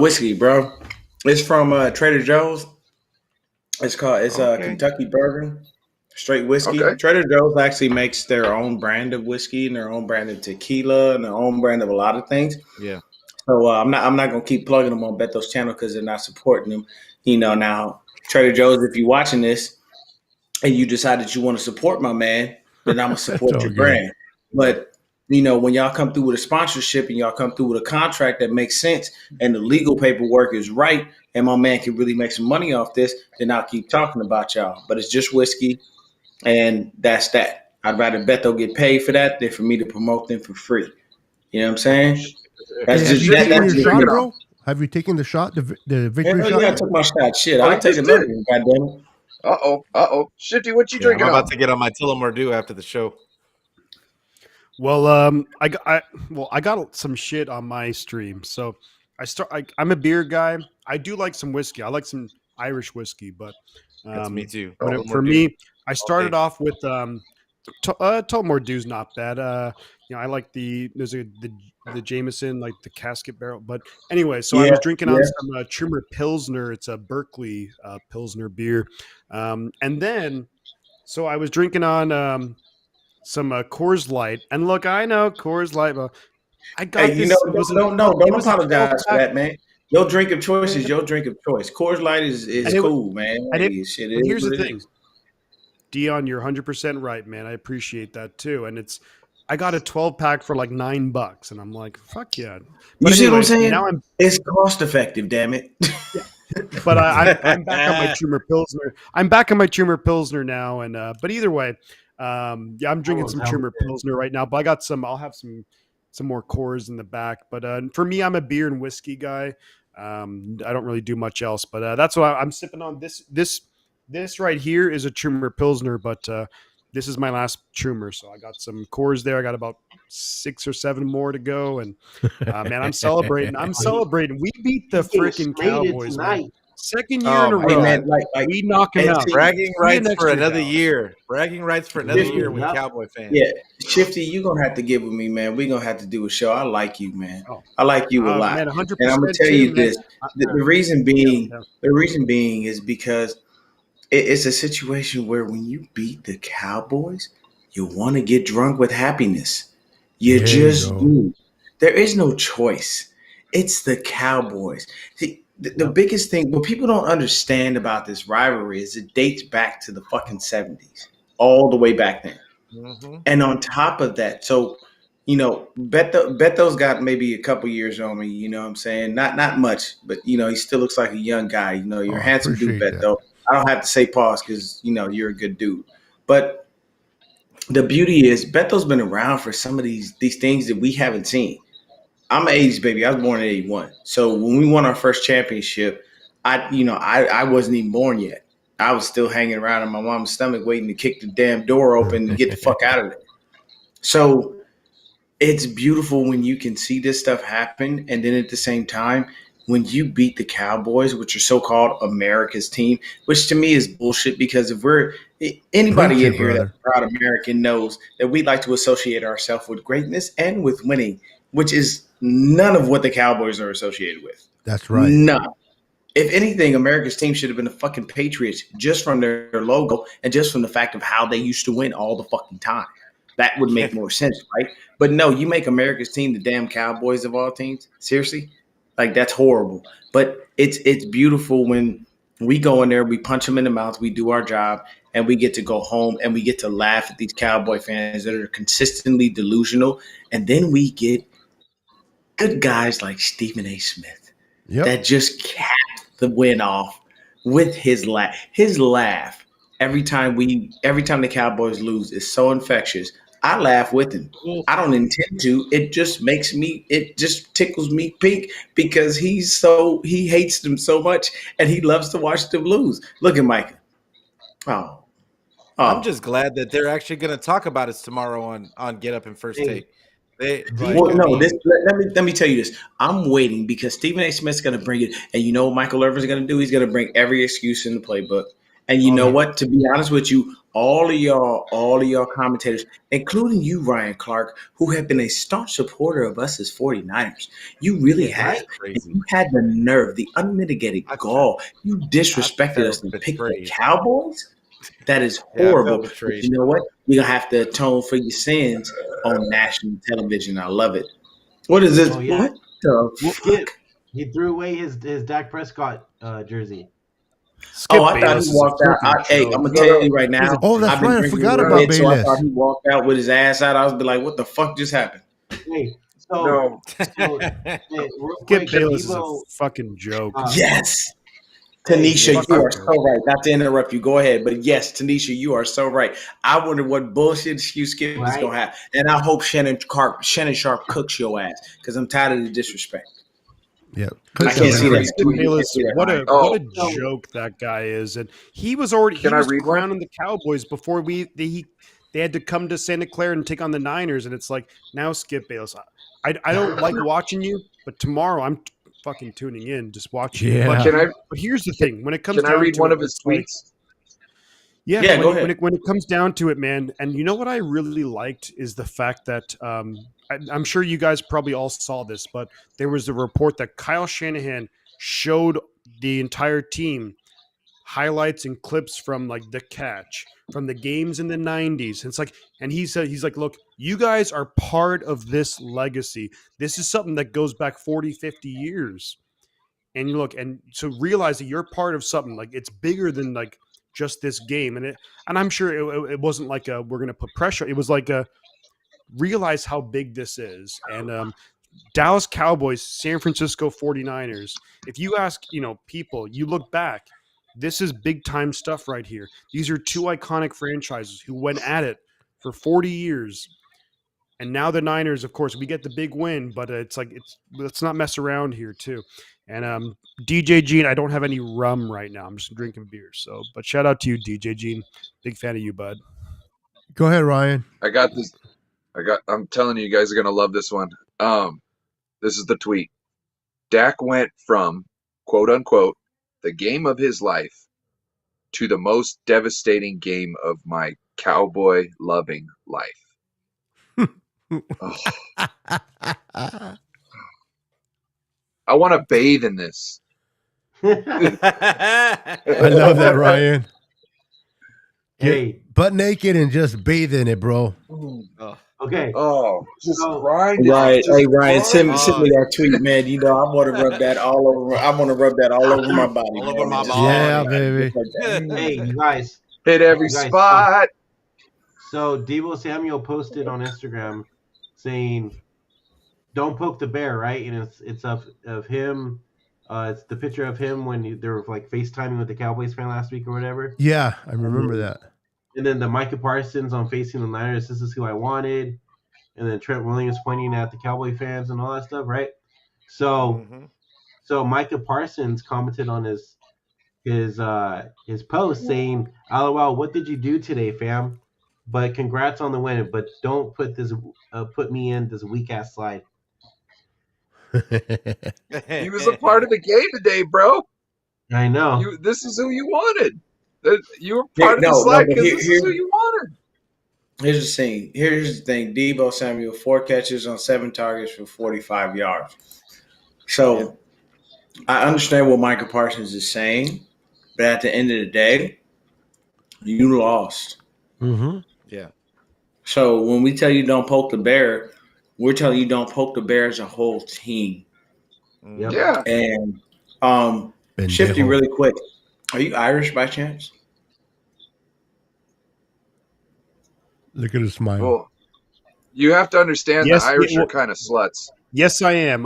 Speaker 5: whiskey, bro. It's from Trader Joe's. It's
Speaker 8: Okay,
Speaker 5: Kentucky bourbon, straight whiskey.
Speaker 8: okay.
Speaker 5: Trader Joe's actually makes their own brand of whiskey and their own brand of tequila and their own brand of a lot of things.
Speaker 3: Yeah.
Speaker 5: So I'm not gonna keep plugging them on Beto's channel because they're not supporting them. Now Trader Joe's, if you're watching this and you decide that you want to support my man, then I'm gonna
Speaker 1: It's
Speaker 5: support
Speaker 1: all
Speaker 5: your
Speaker 1: good.
Speaker 5: brand. But when y'all come through with a sponsorship and y'all come through with a contract that makes sense and the legal paperwork is right and my man can really make some money off this, then I'll keep talking about y'all. But it's just whiskey and that's that. I'd rather Beto get paid for that than for me to promote them for free. You know what I'm saying? That's
Speaker 1: Hey, have
Speaker 5: just
Speaker 1: you
Speaker 5: that.
Speaker 1: taken
Speaker 5: That's
Speaker 1: your
Speaker 8: What you
Speaker 5: just
Speaker 1: shot,
Speaker 8: drinking
Speaker 5: me.
Speaker 8: on?
Speaker 1: bro? Have you taken the shot, the victory
Speaker 5: Hell
Speaker 1: shot
Speaker 5: yeah, I
Speaker 1: yet?
Speaker 5: took my shot. Shit,
Speaker 8: Oh,
Speaker 5: I'll
Speaker 8: you
Speaker 5: take
Speaker 8: just did.
Speaker 5: another one. Goddamn it.
Speaker 8: Shifty, what you
Speaker 3: Yeah, I'm
Speaker 8: drinking
Speaker 3: about
Speaker 8: on?
Speaker 3: to get on my Tullamore Dew after the show.
Speaker 7: Well, I got some shit on my stream. So I'm a beer guy. I do like some whiskey. I like some Irish whiskey, but
Speaker 3: That's me too.
Speaker 7: for
Speaker 3: Tullamore Dew
Speaker 7: me, I
Speaker 3: all day.
Speaker 7: started off with Tullamore Dew's not bad. I like there's the Jameson, like the casket barrel. But anyway, so I
Speaker 5: Yeah,
Speaker 7: was drinking on
Speaker 5: yeah.
Speaker 7: some Trumer Pilsner. It's a Berkeley Pilsner beer, and then so I was drinking on some Coors Light. And look, I know Coors Light, but I
Speaker 5: Hey,
Speaker 7: got this. It was a it
Speaker 5: don't
Speaker 7: was a 12
Speaker 5: apologize for
Speaker 7: pack,
Speaker 5: that, man. Your drink of choice is your drink of choice. Coors Light is
Speaker 7: and it
Speaker 5: cool, man.
Speaker 7: and it.
Speaker 5: Hey, shit, it
Speaker 7: And
Speaker 5: is
Speaker 7: here's the
Speaker 5: what it
Speaker 7: thing,
Speaker 5: is.
Speaker 7: Dion, you're 100% right, man. I appreciate that too. And I got a 12 pack for like $9, and I'm like, fuck yeah.
Speaker 5: You
Speaker 7: But
Speaker 5: see what I'm
Speaker 7: anyway,
Speaker 5: saying?
Speaker 7: now I'm
Speaker 5: It's cost effective, damn it.
Speaker 7: yeah. But I'm back on my Trumer Pilsner. I'm back on my Trumer Pilsner now, and but either way, yeah, I'm drinking some Trumer Pilsner right now. But I got some. I'll have some more Coors in the back. But for me, I'm a beer and whiskey guy. I don't really do much else. But that's why I'm sipping on this right here is a Trumer Pilsner, but this is my last Trumer. So I got some Coors there. I got about 6 or 7 more to go, and man, I'm celebrating. I'm celebrating. We beat the
Speaker 4: He's getting
Speaker 7: freaking
Speaker 4: slated
Speaker 7: Cowboys, man.
Speaker 4: tonight.
Speaker 7: Second year
Speaker 3: Oh
Speaker 7: in a
Speaker 3: my
Speaker 5: Hey,
Speaker 7: row.
Speaker 3: God.
Speaker 5: man, like,
Speaker 7: We knock them
Speaker 5: and
Speaker 7: out.
Speaker 5: see,
Speaker 3: Bragging
Speaker 7: See you
Speaker 3: rights
Speaker 7: next
Speaker 3: for
Speaker 7: year,
Speaker 3: another
Speaker 7: Dallas.
Speaker 3: year. Bragging rights for another year with
Speaker 4: Yep.
Speaker 3: Cowboy fans.
Speaker 5: yeah, Shifty, you're gonna have to get with me, man. We're gonna have to do a show. I like you, man.
Speaker 7: Oh,
Speaker 5: I like you a lot.
Speaker 7: man,
Speaker 5: And I'm gonna
Speaker 7: 100%
Speaker 5: tell
Speaker 7: too,
Speaker 5: you
Speaker 7: man.
Speaker 5: this. The reason
Speaker 7: Yeah,
Speaker 5: being,
Speaker 7: yeah.
Speaker 5: is because it's a situation where when you beat the Cowboys, you want to get drunk with happiness. You
Speaker 1: There you
Speaker 5: just
Speaker 1: go.
Speaker 5: do. There is no choice. It's the Cowboys. See, the
Speaker 7: Yep.
Speaker 5: biggest thing, what people don't understand about this rivalry is it dates back to the fucking 70s, all the way back then.
Speaker 3: Mm-hmm.
Speaker 5: And on top of that, so Beto's got maybe a couple years on me. You know what I'm saying? Not much, but he still looks like a young guy.
Speaker 1: Oh,
Speaker 5: You're a
Speaker 1: I
Speaker 5: handsome dude,
Speaker 1: appreciate that.
Speaker 5: Beto. I don't have to say pause because you're a good dude. But the beauty is Beto's been around for some of these things that we haven't seen. I'm an 80s baby. I was born in 81. So when we won our first championship, I wasn't even born yet. I was still hanging around in my mom's stomach waiting to kick the damn door open and get the fuck out of there. So it's beautiful when you can see this stuff happen. And then at the same time, when you beat the Cowboys, which are so-called America's team, which to me is bullshit because if
Speaker 1: Preach
Speaker 5: anybody in
Speaker 1: it,
Speaker 5: here that's
Speaker 1: brother.
Speaker 5: a proud American knows that we like to associate ourselves with greatness and with winning, which is none of what the Cowboys are associated with.
Speaker 1: That's right.
Speaker 5: None. If anything, America's team should have been the fucking Patriots just from their logo and just from the fact of how they used to win all the fucking time. That would make more sense, right? But no, you make America's team the damn Cowboys of all teams. Seriously? Like that's horrible. But it's beautiful when we go in there, we punch them in the mouth, we do our job, and we get to go home and we get to laugh at these Cowboy fans that are consistently delusional. And then we get good guys like Stephen A. Smith
Speaker 1: Yep.
Speaker 5: that just capped the win off with his laugh. His laugh every time the Cowboys lose, it's so infectious. I laugh with him. I don't intend to. It just tickles me pink because he hates them so much and he loves to watch them lose. Look at Micah. Oh,
Speaker 3: I'm just glad that they're actually going to talk about us tomorrow on Get Up and First Take.
Speaker 5: Well, no. Let me tell you this. I'm waiting because Stephen A. Smith's going to bring it, and you know what Michael Irvin's going to do? He's going to bring every excuse in the playbook. And you know what? To be honest with you, all of y'all commentators, including you, Ryan Clark, who have been a staunch supporter of us as 49ers, you really have. You had the nerve, the unmitigated gall. You disrespected us and picked the Cowboys? That is horrible. But you know what? You're going to have to atone for your sins on national television. I love it. What is this?
Speaker 4: Oh, yeah.
Speaker 5: What the fuck?
Speaker 4: He threw away his Dak Prescott jersey.
Speaker 7: Skip
Speaker 5: I thought he walked out. Hey, I'm going to tell you right now.
Speaker 1: Oh, that's right. I forgot about
Speaker 5: So I
Speaker 1: Bayless.
Speaker 5: thought he walked out with his ass out. I was like, what the fuck just happened?
Speaker 4: Hey,
Speaker 8: No.
Speaker 4: real
Speaker 7: Skip
Speaker 4: quick,
Speaker 7: Bayless is a
Speaker 4: Debo,
Speaker 7: fucking joke.
Speaker 5: Yes. Tanisha, you are so right. Not to interrupt you. Go ahead. But yes, Tanisha, you are so right. I wonder what bullshit excuse Skip is going to have. And I hope Shannon Sharp cooks your ass because I'm tired of the disrespect.
Speaker 1: Yeah.
Speaker 5: I can't see that.
Speaker 7: Skip Bayless, what a joke that guy is. And he was already crowning the Cowboys before they had to come to Santa Clara and take on the Niners. And it's like, now Skip Bayless. I don't like watching you, but tomorrow I'm fucking tuning in, just watching.
Speaker 1: Yeah.
Speaker 7: But here's the thing: when it comes down
Speaker 8: Can I read
Speaker 7: to
Speaker 8: one
Speaker 7: it,
Speaker 8: of his
Speaker 7: like,
Speaker 8: tweets?
Speaker 5: Yeah, go ahead.
Speaker 7: When it comes down to it, man, and you know what I really liked is the fact that I'm sure you guys probably all saw this, but there was a report that Kyle Shanahan showed the entire team highlights and clips from like the catch from the games in the 90s. And it's like, and he's like, look, you guys are part of this legacy. This is something that goes back 40, 50 years. And you look, and so realize that you're part of something like it's bigger than like just this game. And I'm sure it wasn't like we're going to put pressure. It was like realize how big this is. And Dallas Cowboys, San Francisco 49ers. If you ask, people, you look back, this is big time stuff right here. These are two iconic franchises who went at it for 40 years. And now the Niners, of course, we get the big win, but it's like, let's not mess around here too. And DJ Gene, I don't have any rum right now. I'm just drinking beer. So, but shout out to you, DJ Gene. Big fan of you, bud.
Speaker 1: Go ahead, Ryan.
Speaker 8: I got this. I'm telling you guys are going to love this one. This is the tweet. Dak went from, quote unquote, the game of his life to the most devastating game of my cowboy loving life. I want to bathe in this.
Speaker 1: I love that, Ryan.
Speaker 4: Hey,
Speaker 1: butt naked and just bathe in it, bro.
Speaker 4: Okay.
Speaker 8: Oh, just grind.
Speaker 5: Right. Hey, Ryan, send me that tweet, man. You know, I want to rub that all over. I want to rub that all over my body.
Speaker 3: All over my body.
Speaker 1: Yeah, baby.
Speaker 4: Hey, you guys.
Speaker 8: Hit every spot.
Speaker 4: So Deebo Samuel posted on Instagram saying, "Don't poke the bear," right? And it's of him. It's the picture of him when they were like FaceTiming with the Cowboys fan last week or whatever.
Speaker 1: Yeah, I remember that.
Speaker 4: And then the Micah Parsons on Facing the Niners, this is who I wanted. And then Trent Williams pointing at the Cowboy fans and all that stuff, right? So, so Micah Parsons commented on his post saying, "LOL, what did you do today, fam? But congrats on the win. But don't put me in this weak ass slide."
Speaker 8: He was a part of the game today, bro.
Speaker 4: I know.
Speaker 8: This is who you wanted. You were part of the slide because this is who you wanted.
Speaker 5: Here's the thing. Deebo Samuel, 4 catches on 7 targets for 45 yards. So I understand what Micah Parsons is saying, but at the end of the day, you lost.
Speaker 1: Mm-hmm.
Speaker 3: Yeah.
Speaker 5: So when we tell you don't poke the bear, we're telling you don't poke the bear as a whole team.
Speaker 4: Yep.
Speaker 8: Yeah.
Speaker 5: And Shifty, really quick, are you Irish by chance?
Speaker 1: Look at his smile.
Speaker 8: Well, you have to understand the Irish are kind of sluts.
Speaker 7: Yes, I am.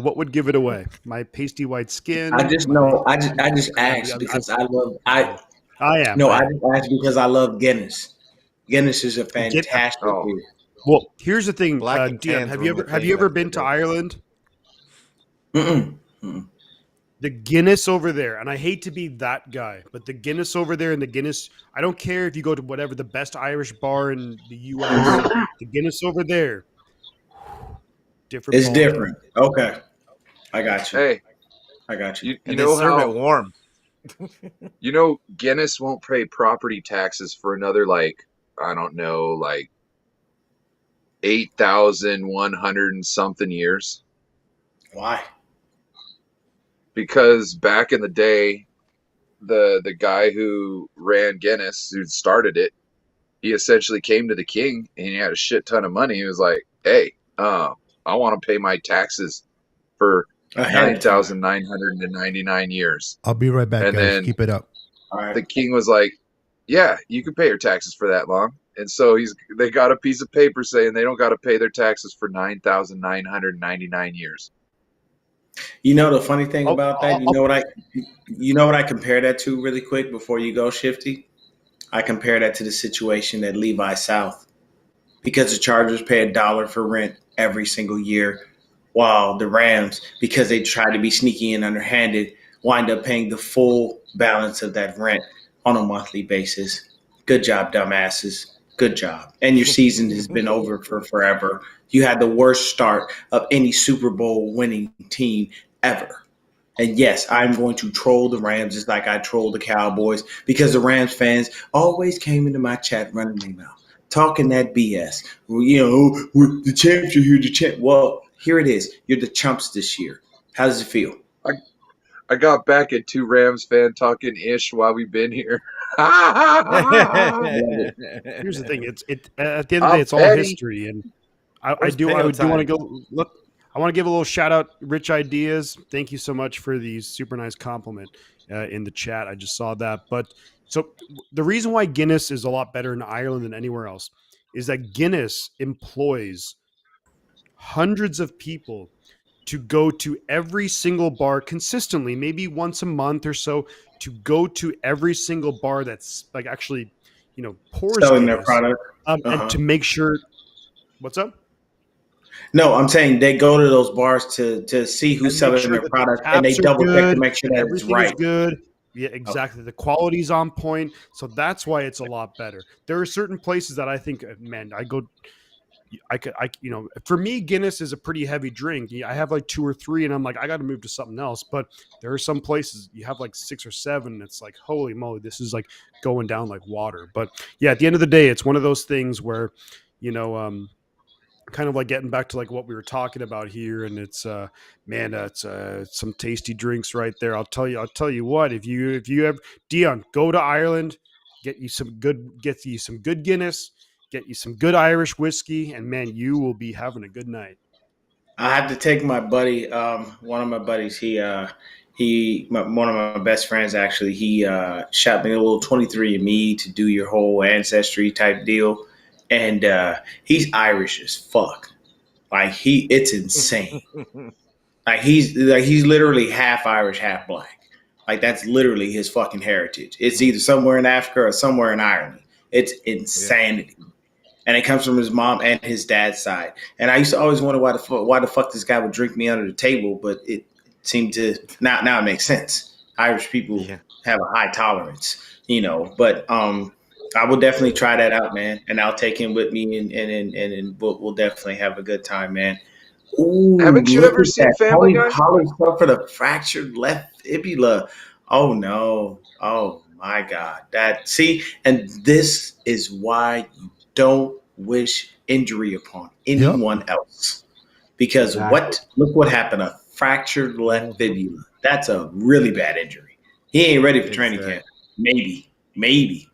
Speaker 7: What would give it away? My pasty white skin.
Speaker 5: I just know. I just asked because
Speaker 7: I am.
Speaker 5: No,
Speaker 7: I
Speaker 5: I
Speaker 7: am.
Speaker 5: just asked because I love Guinness. Guinness is a
Speaker 7: Get,
Speaker 5: fantastic
Speaker 8: Oh,
Speaker 5: beer.
Speaker 7: well, here's the thing,
Speaker 3: Black and
Speaker 7: Dion.
Speaker 3: tans
Speaker 7: Have
Speaker 3: were
Speaker 7: you
Speaker 3: my
Speaker 7: ever have
Speaker 3: thing
Speaker 7: you ever
Speaker 3: back in the
Speaker 7: been to
Speaker 3: day.
Speaker 7: Ireland?
Speaker 5: Mm-mm. Mm-mm.
Speaker 7: The Guinness over there, and I hate to be that guy, but the Guinness over there and the Guinness, I don't care if you go to whatever the best Irish bar in the US, the Guinness over there, different
Speaker 5: It's
Speaker 7: ball game.
Speaker 5: different. Okay, I got you.
Speaker 8: hey,
Speaker 5: I got you.
Speaker 8: you
Speaker 3: And they
Speaker 8: know
Speaker 3: serve it
Speaker 8: how
Speaker 3: warm.
Speaker 8: Guinness won't pay property taxes for another I don't know 8,100 and something years
Speaker 5: Why?
Speaker 8: because back in the day the guy who ran Guinness, who started it, he essentially came to the king and he had a shit ton of money. He was like, "Hey, I want to pay my taxes for
Speaker 5: Ahead of time.
Speaker 8: 9,999 years."
Speaker 1: I'll be right back,
Speaker 8: And
Speaker 1: guys.
Speaker 8: then
Speaker 1: Keep it up.
Speaker 5: All right.
Speaker 8: the king was like, "Yeah, you can pay your taxes for that long." And so they got a piece of paper saying they don't got to pay their taxes for 9,999 years.
Speaker 5: You know the funny thing
Speaker 7: I'll,
Speaker 5: about that?
Speaker 7: I'll, I'll-
Speaker 5: You know what I compare that to really quick before you go, Shifty? I compare that to the situation at Levi South because the Chargers pay $1 for rent every single year, while the Rams, because they try to be sneaky and underhanded, wind up paying the full balance of that rent on a monthly basis. Good job, dumbasses. Good job. And your season has been over for forever. You had the worst start of any Super Bowl winning team ever. And yes, I'm going to troll the Rams just like I trolled the Cowboys because the Rams fans always came into my chat running their mouth, talking that BS. Well, the champs are here to champ. Well, here it is. You're the chumps this year. How does it feel?
Speaker 8: I got back at two Rams fan talking ish while we've been here.
Speaker 7: here's the thing. It's at the end of the day,
Speaker 8: I'm
Speaker 7: it's all
Speaker 8: petty.
Speaker 7: history, and I
Speaker 3: Where's
Speaker 7: do
Speaker 3: Peo
Speaker 7: want to
Speaker 3: time?
Speaker 7: go look. I want to give a little shout out, Rich Ideas. Thank you so much for the super nice compliment in the chat. I just saw that. But so the reason why Guinness is a lot better in Ireland than anywhere else is that Guinness employs hundreds of people to go to every single bar consistently, maybe once a month or so, to go to every single bar that's like actually, pours
Speaker 5: Selling their
Speaker 7: Guinness,
Speaker 5: product.
Speaker 7: and to make sure. What's up?
Speaker 5: No, I'm saying they go to those bars to see who's
Speaker 7: And make
Speaker 5: selling
Speaker 7: sure
Speaker 5: their
Speaker 7: that the
Speaker 5: product, and they
Speaker 7: taps are
Speaker 5: double check to
Speaker 7: good
Speaker 5: make sure
Speaker 7: and
Speaker 5: that it's
Speaker 7: everything is
Speaker 5: right.
Speaker 7: good. Yeah, exactly. The quality's on point, so that's why it's a lot better. There are certain places that I think, man, for me, Guinness is a pretty heavy drink. I have like 2 or 3, and I'm like, I got to move to something else. But there are some places you have like 6 or 7. And it's like, holy moly, this is like going down like water. But yeah, at the end of the day, it's one of those things where, kind of like getting back to like what we were talking about here, and it's it's some tasty drinks right there. I'll tell you what, if you ever, Dion, go to Ireland, get you some good Guinness, get you some good Irish whiskey, and man, you will be having a good night.
Speaker 5: I have to take my buddy, one of my buddies. One of my best friends actually. He shot me a little 23andMe to do your whole ancestry type deal, and he's Irish as fuck. It's insane. He's literally half Irish, half black. Like that's literally his fucking heritage. It's either somewhere in Africa or somewhere in Ireland. It's insanity. Yeah. And it comes from his mom and his dad's side. And I used to always wonder why the fuck this guy would drink me under the table, but it seemed to now it makes sense. Irish people have a high tolerance, But I will definitely try that out, man. And I'll take him with me, and we'll definitely have a good time, man. Ooh,
Speaker 8: haven't you ever seen Family Guy?
Speaker 5: Holly stuff for the fractured left fibula. Oh no! Oh my God! And this is why you don't wish injury upon anyone else, because look what happened, a fractured left fibula. That's a really bad injury. He ain't ready for training camp. Maybe.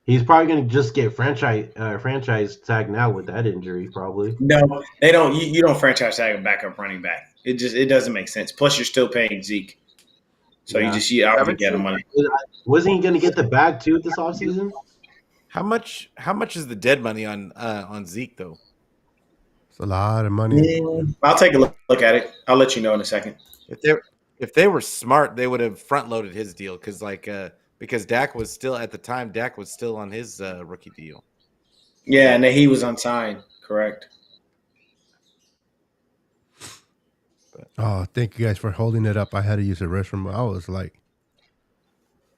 Speaker 4: He's probably going to just get franchise tag now with that injury, probably.
Speaker 5: No, they don't. You don't franchise tag a backup running back. It doesn't make sense. Plus, you're still paying Zeke, so you get him money.
Speaker 4: Wasn't he going to get the bag too this offseason?
Speaker 3: How much is the dead money on Zeke though?
Speaker 1: It's a lot of money.
Speaker 5: I'll take a look at it. I'll let you know in a second.
Speaker 3: If they were smart, they would have front loaded his deal because because Dak was still at the time. Dak was still on his rookie deal.
Speaker 5: Yeah, and then he was unsigned. Correct.
Speaker 1: Oh, thank you guys for holding it up. I had to use the restroom. I was like,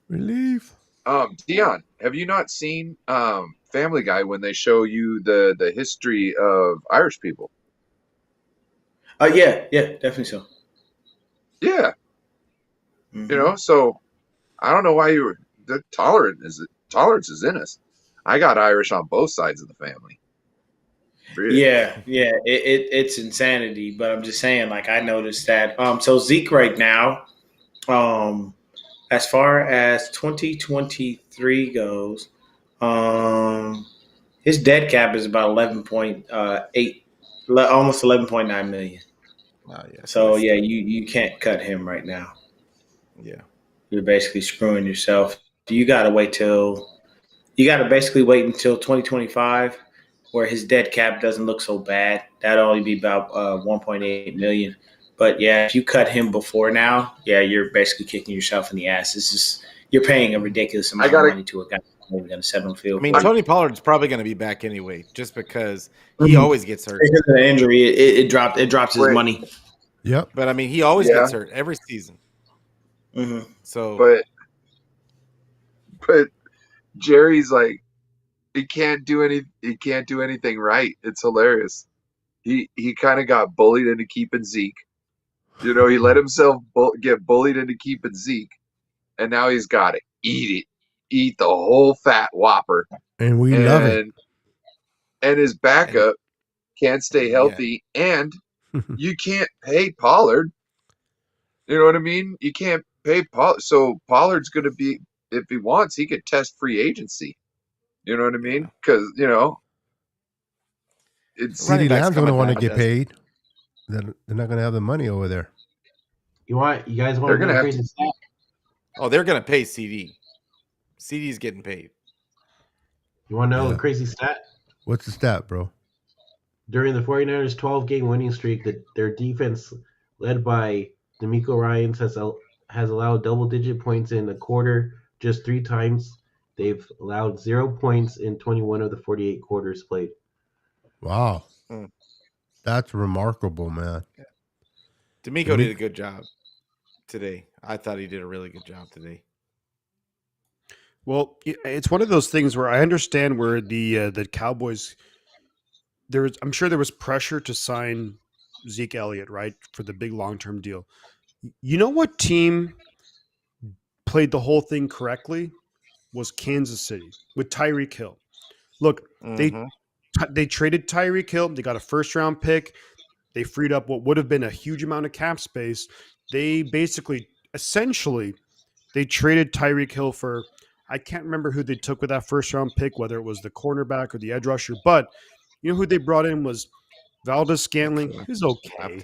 Speaker 1: relief.
Speaker 8: Dion, have you not seen Family Guy when they show you the history of Irish people?
Speaker 5: Yeah, definitely so.
Speaker 8: Yeah,
Speaker 5: Mhm.
Speaker 8: so I don't know why the tolerance is in us. I got Irish on both sides of the family. Really.
Speaker 5: Yeah. It's insanity, but I'm just saying, like I noticed that. So Zeke right now, as far as 2023 goes, his dead cap is about 11.8, almost 11.9 million.
Speaker 3: Oh, yeah.
Speaker 5: So
Speaker 3: that's
Speaker 5: yeah,
Speaker 3: still-
Speaker 5: you can't cut him right now.
Speaker 3: yeah.
Speaker 5: You're basically screwing yourself. You got to basically wait until 2025, where his dead cap doesn't look so bad. That'll only be about 1.8 million. But yeah, if you cut him before now, yeah, you're basically kicking yourself in the ass. It's just you're paying a ridiculous amount of money to a guy who's only going to sit on the
Speaker 3: I
Speaker 5: field.
Speaker 3: mean,
Speaker 5: for
Speaker 3: Tony Pollard's probably going to be back anyway, just because he
Speaker 5: Mhm.
Speaker 3: always gets hurt.
Speaker 5: Because of the injury, it drops his
Speaker 8: Wait.
Speaker 5: money.
Speaker 1: Yep.
Speaker 3: But I mean, he always
Speaker 8: Yeah.
Speaker 3: gets hurt every season.
Speaker 5: Mhm.
Speaker 3: So,
Speaker 8: But Jerry's like he can't do anything right. It's hilarious. He kind of got bullied into keeping Zeke. He let himself get bullied into keeping Zeke, and now he's got to eat the whole fat whopper.
Speaker 1: And we love it.
Speaker 8: And his backup can't stay
Speaker 3: yeah.
Speaker 8: healthy, and you can't pay Pollard. You know what I mean? You can't pay Pollard, so Pollard's going to be, if he wants, he could test free agency. You know what I mean? Because it's
Speaker 3: Running
Speaker 1: CeeDee
Speaker 3: backs
Speaker 1: Lamb's going to
Speaker 3: coming
Speaker 1: want to
Speaker 3: down,
Speaker 1: get
Speaker 3: does-
Speaker 1: paid. They're not going to have the money over there.
Speaker 4: You guys want
Speaker 8: They're
Speaker 4: to
Speaker 8: gonna
Speaker 4: know a
Speaker 8: have
Speaker 4: crazy stat?
Speaker 3: Oh, they're going to pay CD. CD's getting paid.
Speaker 4: You want to know
Speaker 1: Yeah.
Speaker 4: a crazy stat?
Speaker 1: What's the stat, bro?
Speaker 4: During the 49ers' 12-game winning streak, their defense, led by D'Amico Ryans, has allowed double-digit points in a quarter just 3 times. They've allowed 0 points in 21 of the 48 quarters played.
Speaker 1: Wow.
Speaker 3: Hmm.
Speaker 1: That's remarkable, man.
Speaker 3: D'Amico did a good job today. I thought he did a really good job today.
Speaker 7: Well, it's one of those things where I understand where the Cowboys I'm sure there was pressure to sign Zeke Elliott, right, for the big long-term deal. You know what team played the whole thing correctly was Kansas City with Tyreek Hill. Look,
Speaker 3: Mhm.
Speaker 7: they traded Tyreek Hill. They got a first-round pick. They freed up what would have been a huge amount of cap space. They essentially, they traded Tyreek Hill for, I can't remember who they took with that first round pick, whether it was the cornerback or the edge rusher, but you know who they brought in was Valdez Scantling, who's okay.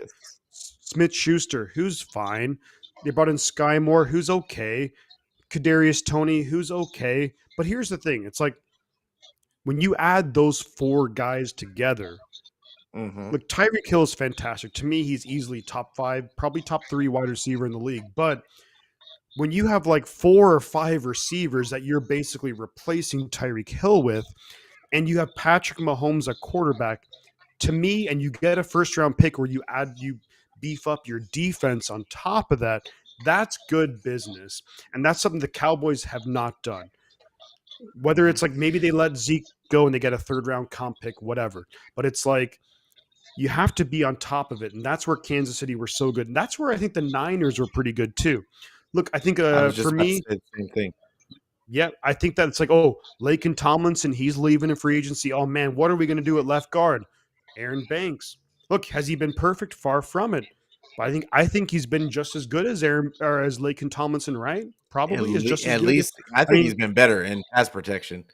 Speaker 7: Smith Schuster, who's fine. They brought in Sky Moore, who's okay. Kadarius Toney, who's okay. But here's the thing: it's like when you add those 4 guys together,
Speaker 3: Mhm.
Speaker 7: look, Tyreek Hill is fantastic. To me, he's easily top 5, probably top 3 wide receiver in the league. But when you have like 4 or 5 receivers that you're basically replacing Tyreek Hill with, and you have Patrick Mahomes at quarterback, to me, and you get a first round pick where you beef up your defense on top of that, that's good business. And that's something the Cowboys have not done. Whether it's like maybe they let Zeke go and they get a 3rd round comp pick, whatever. But it's like, you have to be on top of it. And that's where Kansas City were so good. And that's where I think the Niners were pretty good too. Look, I think
Speaker 3: I was just
Speaker 7: for
Speaker 3: about to
Speaker 7: me,
Speaker 3: say the same thing.
Speaker 7: yeah, I think that it's like, oh, Laken Tomlinson, he's leaving in free agency. Oh man, what are we going to do at left guard? Aaron Banks. Look, has he been perfect? Far from it. But I think he's been just as good as Laken Tomlinson, right? Probably is just as
Speaker 3: At
Speaker 7: good.
Speaker 3: least I think he's been better in pass protection.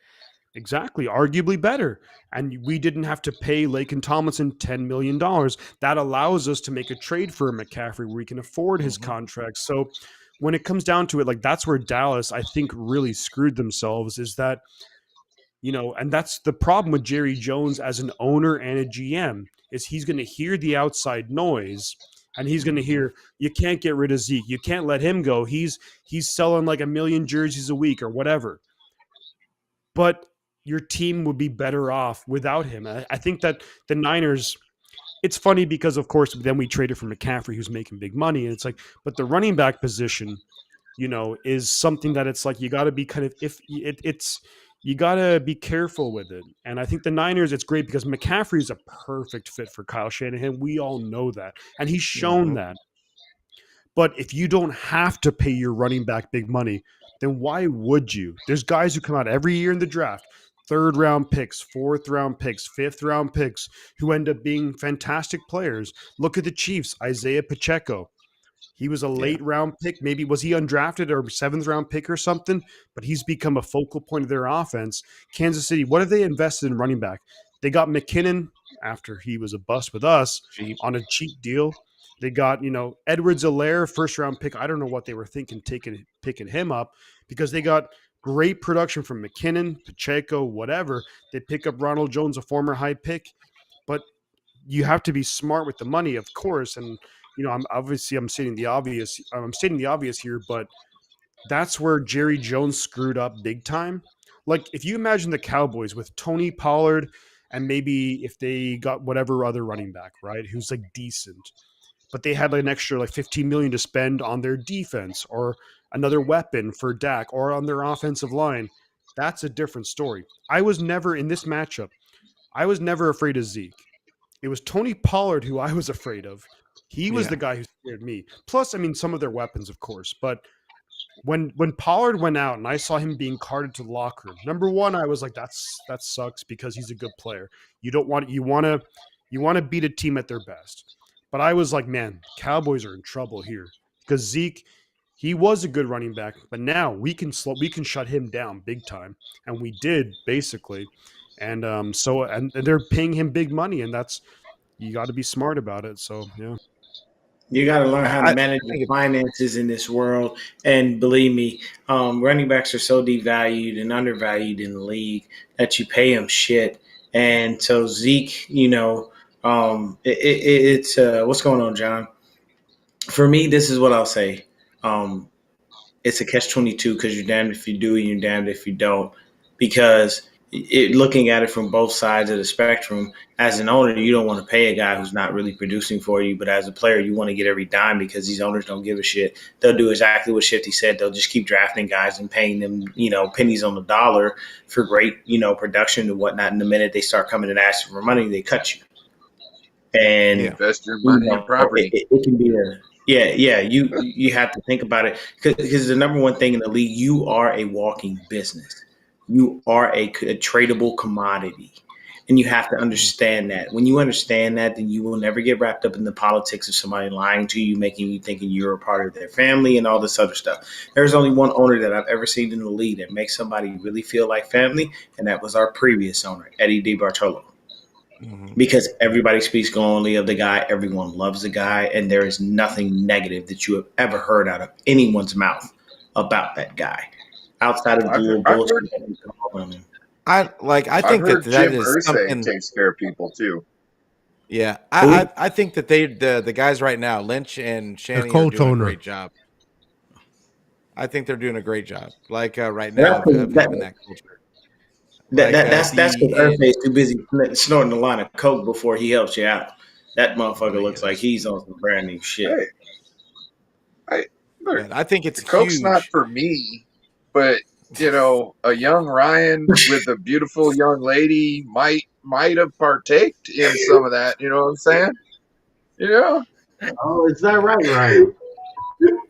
Speaker 7: Exactly, arguably better. And we didn't have to pay Laken Tomlinson $10 million. That allows us to make a trade for McCaffrey where we can afford his contract. So when it comes down to it, like that's where Dallas, I think, really screwed themselves is that, and that's the problem with Jerry Jones as an owner and a GM is he's going to hear the outside noise and he's going to hear, you can't get rid of Zeke. You can't let him go. He's selling like 1 million jerseys a week or whatever. But your team would be better off without him. I think that the Niners, it's funny because, of course, then we traded for McCaffrey, who's making big money. And it's like, but the running back position, is something that it's like you got to be kind of, you got to be careful with it. And I think the Niners, it's great because McCaffrey is a perfect fit for Kyle Shanahan. We all know that. And he's shown that. But if you don't have to pay your running back big money, then why would you? There's guys who come out every year in the draft, 3rd round picks, 4th round picks, 5th round picks, who end up being fantastic players. Look at the Chiefs, Isaiah Pacheco. He was a late round pick. Maybe was he undrafted or 7th round pick or something, but he's become a focal point of their offense. Kansas City, what have they invested in running back? They got McKinnon after he was a bust with us on a cheap deal. They got, Edwards-Helaire, 1st round pick. I don't know what they were thinking picking him up because they got great production from McKinnon, Pacheco, whatever. They pick up Ronald Jones, a former high pick, but you have to be smart with the money, of course. And I'm stating the obvious. I'm stating the obvious here, but that's where Jerry Jones screwed up big time. Like if you imagine the Cowboys with Tony Pollard and maybe if they got whatever other running back, right, who's like decent, but they had like an extra like $15 million to spend on their defense or another weapon for Dak or on their offensive line. That's a different story. I was never in this matchup. I was never afraid of Zeke. It was Tony Pollard who I was afraid of. He was the guy who scared me. Plus, I mean, some of their weapons, of course. But when Pollard went out and I saw him being carted to the locker room, number one, I was like, that sucks because he's a good player. You want to beat a team at their best. But I was like, man, Cowboys are in trouble here because Zeke, he was a good running back, but now we can shut him down big time, and we did basically. And and they're paying him big money, and that's, you got to be smart about it. So yeah.
Speaker 5: You got to learn how to manage your finances in this world. And believe me, running backs are so devalued and undervalued in the league that you pay them shit. And so Zeke, it's what's going on, John? For me, this is what I'll say. It's a catch-22 because you're damned if you do and you're damned if you don't. Because looking at it from both sides of the spectrum, as an owner, you don't want to pay a guy who's not really producing for you. But as a player, you want to get every dime because these owners don't give a shit. They'll do exactly what Shifty said. They'll just keep drafting guys and paying them, pennies on the dollar for great, production and whatnot. And the minute they start coming and asking for money, they cut you. And
Speaker 8: invest your money in property.
Speaker 5: It can be you have to think about it because the number one thing in the league, you are a walking business. You are a tradable commodity, and you have to understand that. When you understand that, then you will never get wrapped up in the politics of somebody lying to you, making you thinking you're a part of their family and all this other stuff. There's only one owner that I've ever seen in the league that makes somebody really feel like family, and that was our previous owner, Eddie DeBartolo. Because everybody speaks glowingly of the guy, everyone loves the guy, and there is nothing negative that you have ever heard out of anyone's mouth about that guy. Outside of the bullshit.
Speaker 3: I think that
Speaker 8: Jim
Speaker 3: is something
Speaker 8: takes care of people too.
Speaker 3: Yeah, I think that the guys right now, Lynch and Shanny, are doing a great job. I think they're doing a great job. Like right now, of having that culture.
Speaker 5: That's because Earthface too busy snorting a line of coke before he helps you out. That motherfucker looks like he's on some brand new shit.
Speaker 3: I think it's
Speaker 8: coke's
Speaker 3: huge.
Speaker 8: Not for me. But, a young Ryan with a beautiful young lady might have partaked in some of that. You know what I'm saying?
Speaker 4: Oh, is that right, Ryan?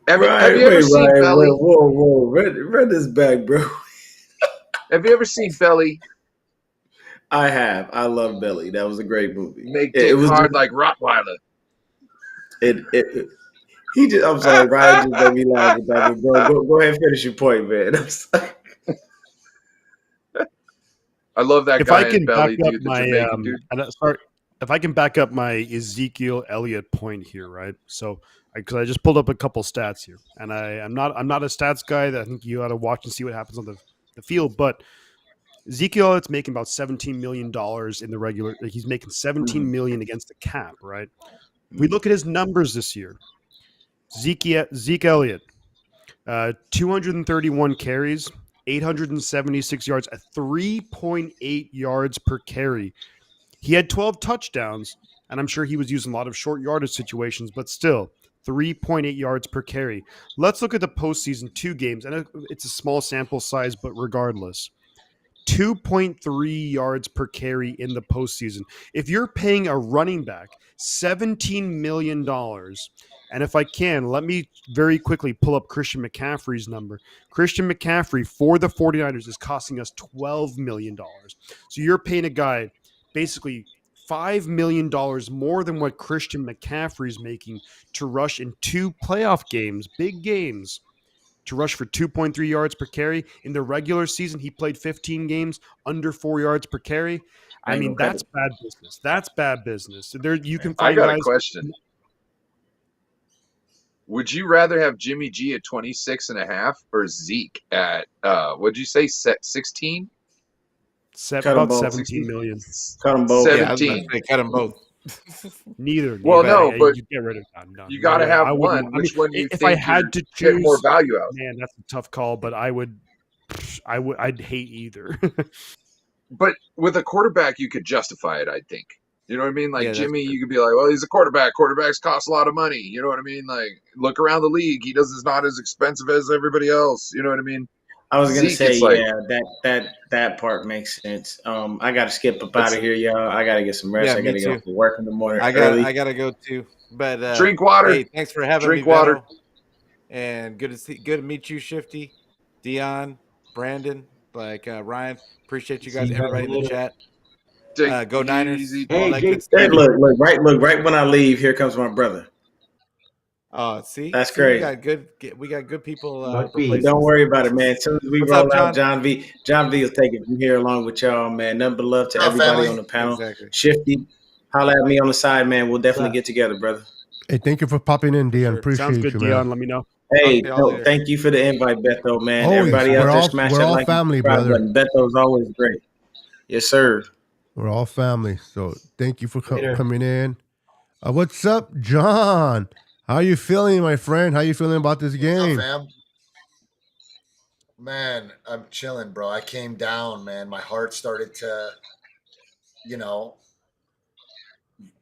Speaker 8: Have you ever seen
Speaker 5: Ryan,
Speaker 8: Belly?
Speaker 5: Whoa. Read this back, bro.
Speaker 8: Have you ever seen Belly?
Speaker 5: I have. I love Belly. That was a great movie.
Speaker 8: It was hard like Rottweiler.
Speaker 5: I'm sorry, Ryan just made me laugh about it, bro. Go ahead and finish your point, man. I'm sorry.
Speaker 8: I love that
Speaker 7: if
Speaker 8: guy
Speaker 7: I can
Speaker 8: in Belly,
Speaker 7: back
Speaker 8: dude.
Speaker 7: up my, if I can back up my Ezekiel Elliott point here, right? So, because I just pulled up a couple stats here, and I'm not a stats guy. That I think you ought to watch and see what happens on the field. But Ezekiel Elliott's making about $17 million in the regular. Like he's making $17 million against the cap, right? We look at his numbers this year. Zeke Elliott, 231 carries, 876 yards, a 3.8 yards per carry. He had 12 touchdowns, and I'm sure he was using a lot of short yardage situations, but still, 3.8 yards per carry. Let's look at the postseason 2 games, and it's a small sample size, but regardless. 2.3 yards per carry in the postseason. If you're paying a running back $17 million, and if I can, let me very quickly pull up Christian McCaffrey's number. Christian McCaffrey for the 49ers is costing us $12 million. So you're paying a guy basically $5 million more than what Christian McCaffrey's making to rush in 2 playoff games, big games, to rush for 2.3 yards per carry. In the regular season, he played 15 games, under 4 yards per carry. I mean, that's bad business. That's bad business. So there, you can find
Speaker 8: I got
Speaker 7: guys.
Speaker 8: a question. Would you rather have Jimmy G at 26.5 or Zeke at what'd you say, 16?
Speaker 7: About 17 million.
Speaker 5: Cut them both.
Speaker 3: Yeah, I was about
Speaker 8: 17.
Speaker 3: to say, cut them both.
Speaker 7: Neither.
Speaker 8: Well, no,
Speaker 7: Yeah,
Speaker 8: but
Speaker 7: you get rid of that. I'm done.
Speaker 8: you got to
Speaker 7: Yeah,
Speaker 8: have
Speaker 7: I wouldn't-
Speaker 8: one. Which one do you
Speaker 7: if
Speaker 8: think
Speaker 7: I had to
Speaker 8: get more
Speaker 7: choose,
Speaker 8: value out?
Speaker 7: man, that's a tough call. But I'd hate either.
Speaker 8: But with a quarterback, you could justify it, I think. You know what I mean? Like
Speaker 3: Yeah, that's
Speaker 8: Jimmy,
Speaker 3: true.
Speaker 8: you could be like, well, he's a quarterback. Quarterbacks cost a lot of money. You know what I mean? Like, look around the league. He's not as expensive as everybody else. You know what I mean?
Speaker 5: I was gonna
Speaker 8: Zeke,
Speaker 5: say,
Speaker 8: it's like-
Speaker 5: yeah, that part makes sense. I gotta skip up out of here, y'all. I gotta get some rest.
Speaker 3: Yeah,
Speaker 5: I gotta
Speaker 3: me
Speaker 5: get
Speaker 3: too.
Speaker 5: off to work in the morning.
Speaker 3: I
Speaker 5: early.
Speaker 3: gotta go too. But
Speaker 8: Drink water.
Speaker 3: Hey, thanks for having
Speaker 8: Drink
Speaker 3: me,
Speaker 8: water.
Speaker 3: Beto. And good to meet you, Shifty, Dion, Brandon, Ryan. Appreciate you guys,
Speaker 4: See you guys
Speaker 3: everybody in the
Speaker 4: later.
Speaker 3: chat.
Speaker 8: Take
Speaker 3: Go
Speaker 8: it
Speaker 3: Niners.
Speaker 8: easy.
Speaker 3: All
Speaker 4: Hey,
Speaker 3: that
Speaker 4: Jake,
Speaker 3: good stuff.
Speaker 5: Hey, look, right when I leave, here comes my brother.
Speaker 3: Oh, see,
Speaker 5: That's
Speaker 3: we
Speaker 5: crazy.
Speaker 3: got good people.
Speaker 4: Must be.
Speaker 5: But don't worry about it, man. As soon as we
Speaker 3: What's
Speaker 5: roll
Speaker 3: up,
Speaker 5: out,
Speaker 3: John?
Speaker 5: John V will take it from here along with y'all, man. Nothing but love to
Speaker 9: What's up,
Speaker 5: everybody
Speaker 9: family?
Speaker 5: on the panel.
Speaker 3: Exactly.
Speaker 5: Shifty, holla at me on the side, man. We'll definitely
Speaker 4: up?
Speaker 5: get together, brother.
Speaker 1: Hey, thank you for popping in, Dion.
Speaker 3: sure.
Speaker 1: Appreciate
Speaker 7: Sounds good,
Speaker 1: you,
Speaker 7: Dion.
Speaker 1: man.
Speaker 7: Let me know.
Speaker 5: Hey,
Speaker 3: Talk to y'all later.
Speaker 5: thank you for the invite, Beto, man.
Speaker 1: Always.
Speaker 5: Everybody out
Speaker 1: We're
Speaker 5: there,
Speaker 1: all-
Speaker 5: smash
Speaker 1: we're
Speaker 5: that
Speaker 1: all
Speaker 5: like and
Speaker 1: family,
Speaker 5: subscribe
Speaker 1: brother.
Speaker 5: button. Beto's always great. Yes, sir.
Speaker 1: We're all family. So thank you for
Speaker 4: Later.
Speaker 1: coming in. What's up, John? How you feeling, my friend? How you feeling about this
Speaker 9: What's up,
Speaker 1: game?
Speaker 9: fam? Man, I'm chilling, bro. I came down, man. My heart started to,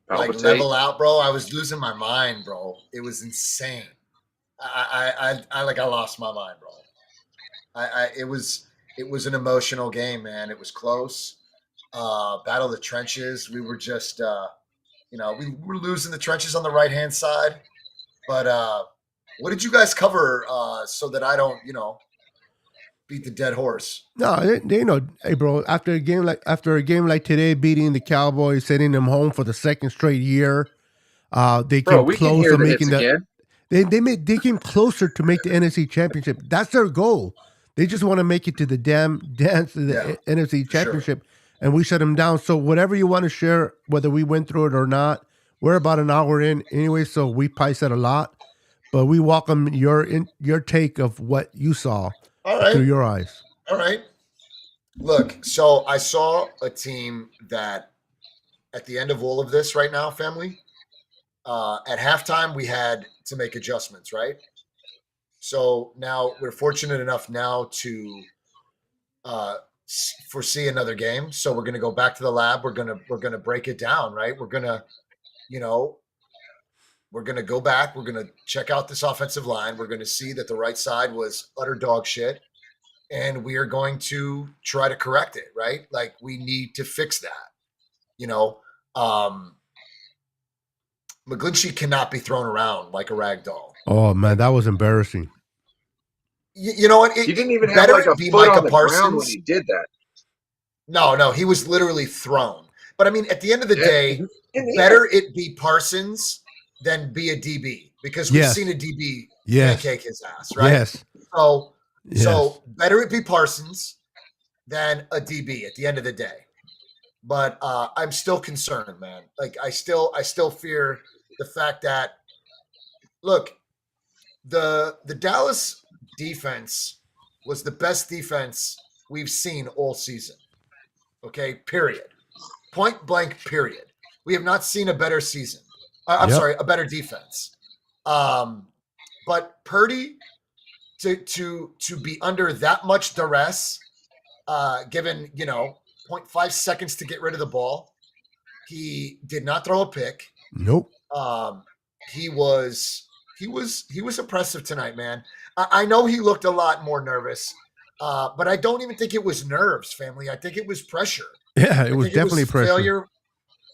Speaker 8: Palpitate.
Speaker 9: level out, bro. I was losing my mind, bro. It was insane. I lost my mind, bro. It was an emotional game, man. It was close. Battle of the trenches. We were just, we were losing the trenches on the right hand side. But what did you guys cover so that I don't, beat the dead horse?
Speaker 1: No, they know. Hey, bro. After a game like today, beating the Cowboys, sending them home for the second straight year, they
Speaker 8: Bro,
Speaker 1: came
Speaker 8: we can
Speaker 1: close
Speaker 8: hear
Speaker 1: to
Speaker 8: the
Speaker 1: making
Speaker 8: hits
Speaker 1: the.
Speaker 8: again.
Speaker 1: They came closer to make the NFC Championship. That's their goal. They just want to make it to the dance to the NFC
Speaker 9: for sure.
Speaker 1: Championship, and we shut them down. So whatever you want to share, whether we went through it or not, we're about an hour in anyway. So we probably said a lot, but we welcome your take of what you saw
Speaker 9: All right.
Speaker 1: through your eyes.
Speaker 9: All right. Look, so I saw a team that at the end of all of this right now, family, at halftime, we had to make adjustments, right? So now we're fortunate enough now to foresee another game. So we're going to go back to the lab. We're going to break it down, right? We're going to, we're going to go back. We're going to check out this offensive line. We're going to see that the right side was utter dog shit. And we are going to try to correct it, right? Like we need to fix that. McGlinchey cannot be thrown around like a rag doll.
Speaker 1: Oh man, that was embarrassing.
Speaker 9: You know what?
Speaker 8: He didn't even have
Speaker 9: better
Speaker 8: like a
Speaker 9: it be
Speaker 8: foot
Speaker 9: Micah
Speaker 8: on the ground when
Speaker 9: Parsons.
Speaker 8: he did that.
Speaker 9: No, he was literally thrown. But I mean, at the end of the day, better it be Parsons than be a DB because we've
Speaker 1: Yes.
Speaker 9: seen a DB
Speaker 1: Yes.
Speaker 9: pancake his ass, right?
Speaker 1: Yes.
Speaker 9: So better it be Parsons than a DB at the end of the day. But I'm still concerned, man. Like I still fear the fact that look, the Dallas defense was the best defense we've seen all season. Okay, period. Point blank, period. We have not seen a better season. I'm
Speaker 1: Yep.
Speaker 9: sorry, a better defense. But Purdy to be under that much duress, given 0.5 seconds to get rid of the ball, he did not throw a pick.
Speaker 1: Nope.
Speaker 9: He was impressive tonight, man. I know he looked a lot more nervous, but I don't even think it was nerves, family. I think it was pressure.
Speaker 1: Yeah,
Speaker 9: I
Speaker 1: it was
Speaker 9: think
Speaker 1: definitely pressure.
Speaker 9: failure.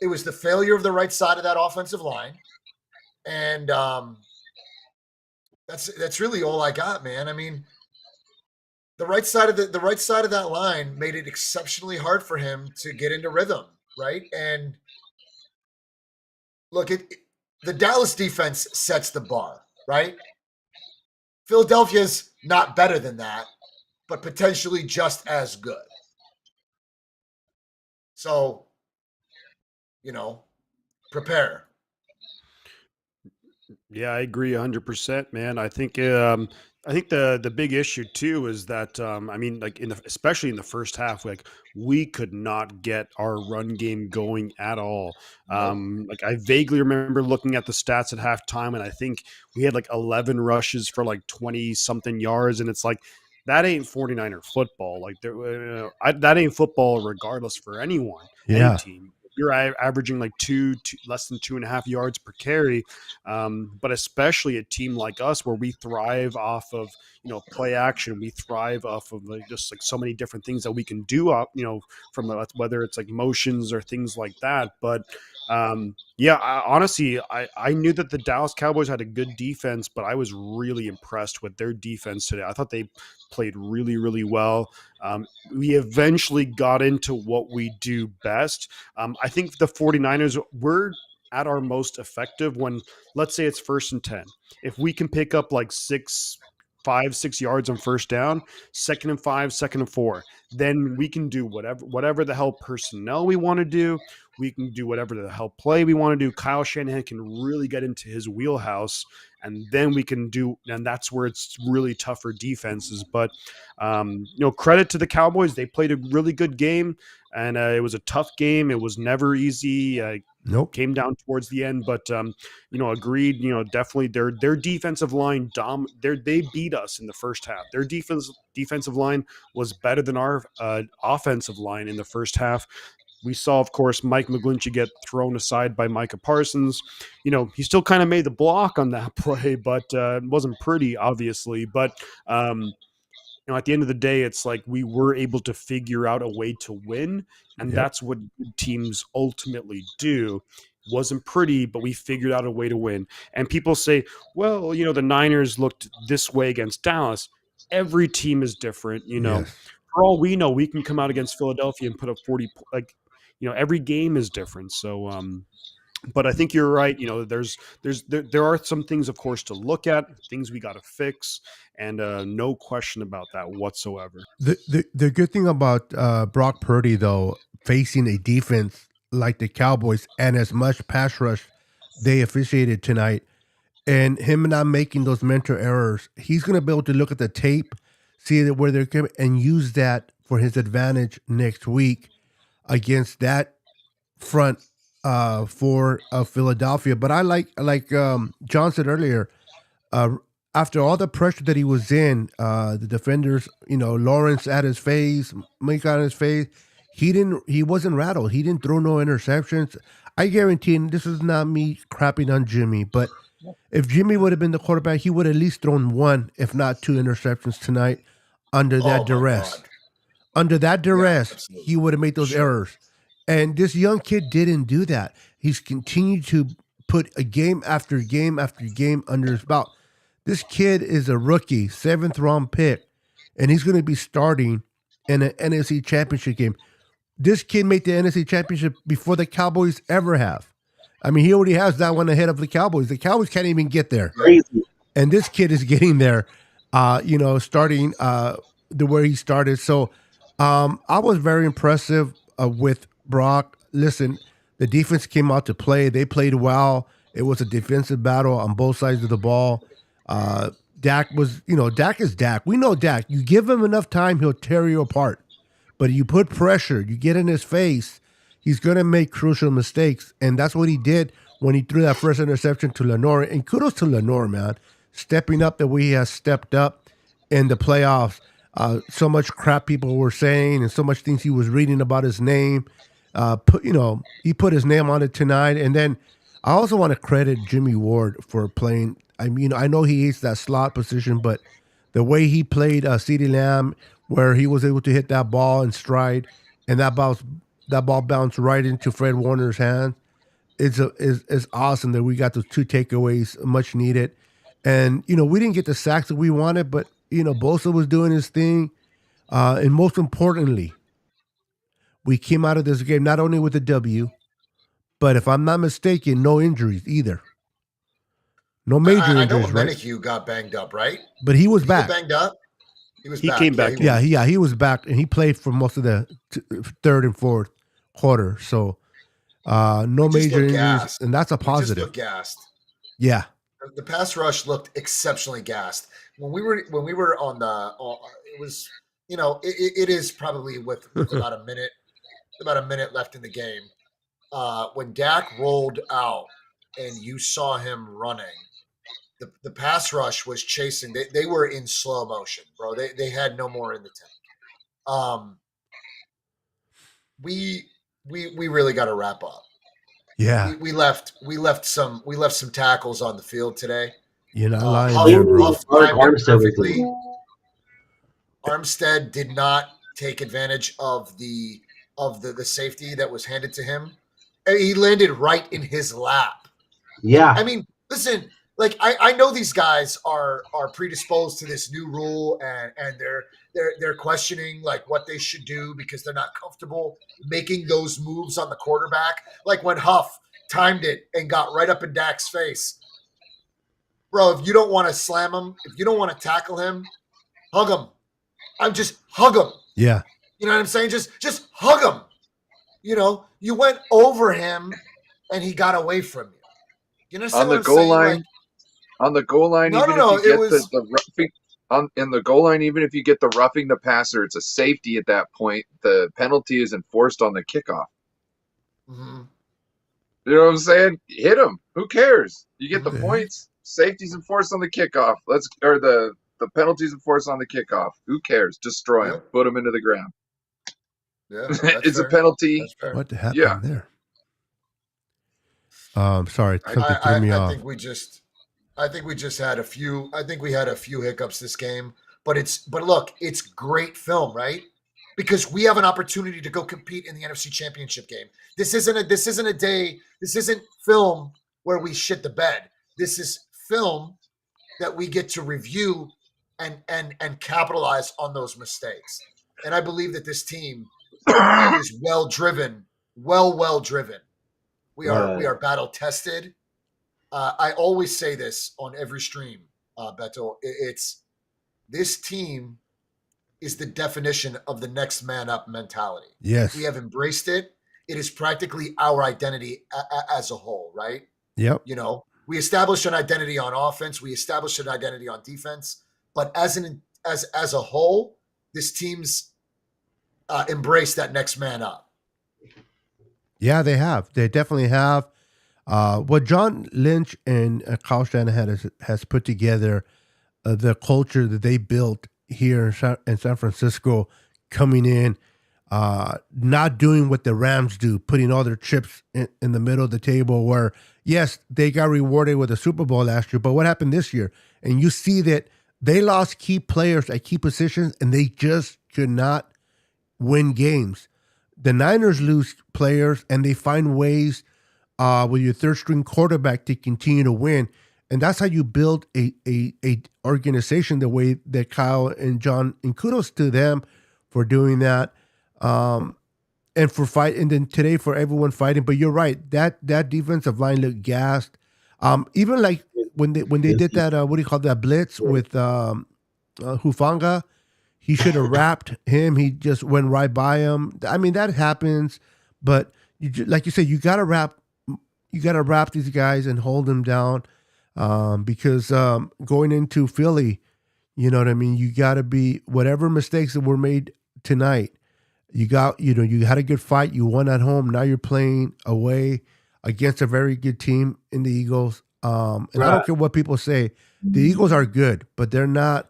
Speaker 9: It was the failure of the right side of that offensive line, and that's really all I got, man. I mean, the right side of that line made it exceptionally hard for him to get into rhythm, right? And look, the Dallas defense sets the bar, right? Philadelphia's not better than that, but potentially just as good. So, prepare.
Speaker 7: Yeah, I agree 100%, man. I think the big issue too is that I mean, like especially in the first half, like we could not get our run game going at all. Like I vaguely remember looking at the stats at halftime, and I think we had like 11 rushes for like 20 something yards, and it's like that ain't 49er football. Like that ain't football regardless for anyone, any
Speaker 1: Yeah.
Speaker 7: team. You're averaging like less than 2.5 yards per carry. But especially a team like us where we thrive off of, play action, we thrive off of like just like so many different things that we can do up, from whether it's like motions or things like that. But yeah, honestly, I knew that the Dallas Cowboys had a good defense, but I was really impressed with their defense today. I thought they played really, really well. We eventually got into what we do best. I think the 49ers were at our most effective when, let's say it's 1st and 10. If we can pick up like 5-6 yards on first down, 2nd and 5, 2nd and 4, then we can do whatever the hell personnel we want to do. We can do whatever the hell play we want to do. Kyle Shanahan can really get into his wheelhouse, and then we can do, and that's where it's really tough for defenses. But credit to the Cowboys. They played a really good game, and it was a tough game. It was never easy.
Speaker 1: Nope.
Speaker 7: Came down towards the end, but agreed. Definitely their defensive line they beat us in the first half. Their defensive line was better than our offensive line in the first half. We saw, of course, Mike McGlinchey get thrown aside by Micah Parsons. He still kind of made the block on that play, but it wasn't pretty, obviously. But at the end of the day, it's like we were able to figure out a way to win, and that's what teams ultimately do. Wasn't pretty, but we figured out a way to win. And people say, well, the Niners looked this way against Dallas. Every team is different,
Speaker 1: Yes.
Speaker 7: For all we know, we can come out against Philadelphia and put up 40. Every game is different. So, but I think you're right. There are some things, of course, to look at, things we got to fix, and no question about that whatsoever.
Speaker 1: The good thing about Brock Purdy, though, facing a defense like the Cowboys and as much pass rush they officiated tonight, and him not making those mental errors, he's going to be able to look at the tape, see where they're coming, and use that for his advantage next week against that front for Philadelphia. But I like John said earlier, after all the pressure that he was in, the defenders, Lawrence at his face, Mike on his face, he wasn't rattled. He didn't throw no interceptions. I guarantee, and this is not me crapping on Jimmy, but if Jimmy would have been the quarterback, he would have at least thrown one, if not two interceptions tonight under that duress. Under that duress, he would have made those errors. And this young kid didn't do that. He's continued to put a game after game after game under his belt. This kid is a rookie, 7th round pick, and he's going to be starting in an NFC Championship game. This kid made the NFC Championship before the Cowboys ever have. I mean, he already has that one ahead of the Cowboys. The Cowboys can't even get there.
Speaker 5: Crazy.
Speaker 1: And this kid is getting there, starting where he started. So I was very impressive with Brock. Listen, the defense came out to play. They played well. It was a defensive battle on both sides of the ball. Dak is Dak. We know Dak. You give him enough time, he'll tear you apart. But you put pressure, you get in his face, he's going to make crucial mistakes. And that's what he did when he threw that first interception to Lenore. And kudos to Lenore, man, stepping up the way he has stepped up in the playoffs. So much crap people were saying and so much things he was reading about his name. He put his name on it tonight. And then I also want to credit Jimmy Ward for playing. I mean, I know he hates that slot position, but the way he played CeeDee Lamb, where he was able to hit that ball in stride, and that ball bounced right into Fred Warner's hand. It's awesome that we got those 2 takeaways, much needed. And we didn't get the sacks that we wanted, but Bosa was doing his thing, and most importantly, we came out of this game not only with a W, but if I'm not mistaken, no injuries either. No major
Speaker 9: I know
Speaker 1: injuries, right?
Speaker 9: Menahue got banged up, right?
Speaker 1: But he was
Speaker 9: Did he
Speaker 1: back.
Speaker 9: get banged up?
Speaker 7: He came back.
Speaker 1: Yeah, he was back, and he played for most of the third and fourth quarter. So no major injuries,
Speaker 9: gassed.
Speaker 1: and that's a
Speaker 9: We just
Speaker 1: positive.
Speaker 9: looked gassed.
Speaker 1: Yeah,
Speaker 9: The pass rush looked exceptionally gassed. When we were on it was it is probably with about a minute left in the game. When Dak rolled out and you saw him running, the pass rush was chasing. They were in slow motion, bro. They had no more in the tank. We really got to wrap up.
Speaker 1: yeah.
Speaker 9: We left some tackles on the field today.
Speaker 1: You're not lying
Speaker 9: Huff-
Speaker 1: there, bro.
Speaker 9: Huff timed it
Speaker 4: Armstead was
Speaker 9: perfectly.
Speaker 4: good.
Speaker 9: Armstead did not take advantage of the safety that was handed to him. He landed right in his lap.
Speaker 4: Yeah.
Speaker 9: I mean, listen, like I know these guys are predisposed to this new rule and they're questioning like what they should do because they're not comfortable making those moves on the quarterback. Like when Huff timed it and got right up in Dak's face. Bro, if you don't want to slam him, if you don't want to tackle him, hug him. I'm just hug him.
Speaker 1: Yeah,
Speaker 9: You know what I'm saying? Just hug him. You went over him and he got away from you. You understand
Speaker 8: On the
Speaker 9: what I'm
Speaker 8: goal
Speaker 9: saying?
Speaker 8: line,
Speaker 9: Like,
Speaker 8: on the goal line,
Speaker 9: No,
Speaker 8: even
Speaker 9: no,
Speaker 8: if you
Speaker 9: it
Speaker 8: get
Speaker 9: was-
Speaker 8: the roughing in the goal line, even if you get the roughing the passer, it's a safety at that point. The penalty is enforced on the kickoff.
Speaker 9: mhm.
Speaker 8: You know what I'm saying? Hit him. Who cares? You get the
Speaker 1: Okay.
Speaker 8: points. Safety's enforced on the kickoff. The penalties enforced on the kickoff. Who cares? Destroy him.
Speaker 9: Yep.
Speaker 8: Put him into the ground.
Speaker 9: Yeah,
Speaker 8: It's a penalty.
Speaker 9: That's fair.
Speaker 1: what happened
Speaker 8: Yeah.
Speaker 1: there? Sorry, something
Speaker 9: I
Speaker 1: threw me off.
Speaker 9: think we just had a few. I think we had a few hiccups this game, but look, it's great film, right? Because we have an opportunity to go compete in the NFC Championship game. This isn't film where we shit the bed. This is film that we get to review and capitalize on those mistakes. And I believe that this team is well driven. We are battle tested. I always say this on every stream, Beto. It's this team is the definition of the next man up mentality.
Speaker 1: Yes.
Speaker 9: We have embraced it. It is practically our identity as a whole, right?
Speaker 1: Yep.
Speaker 9: We established an identity on offense. We established an identity on defense. But as a whole, this team's embraced that next man up.
Speaker 1: Yeah, they have. They definitely have. What John Lynch and Kyle Shanahan has put together, the culture that they built here in San Francisco, coming in, not doing what the Rams do, putting all their chips in the middle of the table where, yes, they got rewarded with a Super Bowl last year, but what happened this year? And you see that they lost key players at key positions and they just could not win games. The Niners lose players and they find ways with your third string quarterback to continue to win. And that's how you build a organization the way that Kyle and John, and kudos to them for doing that. And for fight, and then today for everyone fighting. But you're right, that defensive line looked gassed. Even like when they did that, what do you call that blitz with Hufanga? He should have wrapped him. He just went right by him. I mean, that happens. But like you said, you gotta wrap these guys and hold them down. Because going into Philly, you know what I mean? You got to be, whatever mistakes that were made tonight, you had a good fight. You won at home. Now you're playing away. against a very good team in the Eagles. And I
Speaker 4: Right.
Speaker 1: don't care what people say. The Eagles are good, but they're not.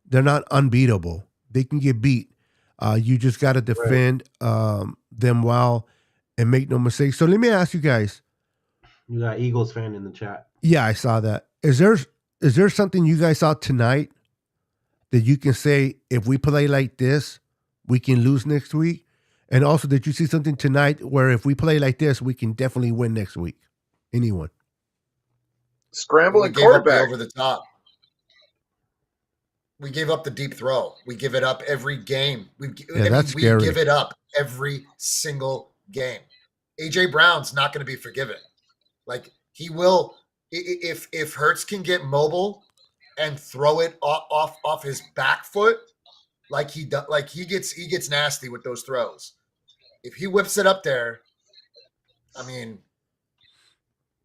Speaker 1: They're not unbeatable. They can get beat. You just got to
Speaker 4: Right.
Speaker 1: defend them well and make no mistakes. So let me ask you guys.
Speaker 4: You got Eagles fan in the chat.
Speaker 1: Yeah, I saw that. Is there something you guys saw tonight that you can say if we play like this, we can lose next week? And also, did you see something tonight where if we play like this, we can definitely win next week? Anyone?
Speaker 9: We
Speaker 8: Scrambling
Speaker 9: gave up the
Speaker 8: quarterback.
Speaker 9: over the top. We gave up the deep throw. We give it up every game.
Speaker 1: That's scary.
Speaker 9: We give it up every single game. AJ Brown's not going to be forgiven. Like he will, if Hurts can get mobile and throw it off his back foot, like he does, like he gets nasty with those throws. If he whips it up there, I mean,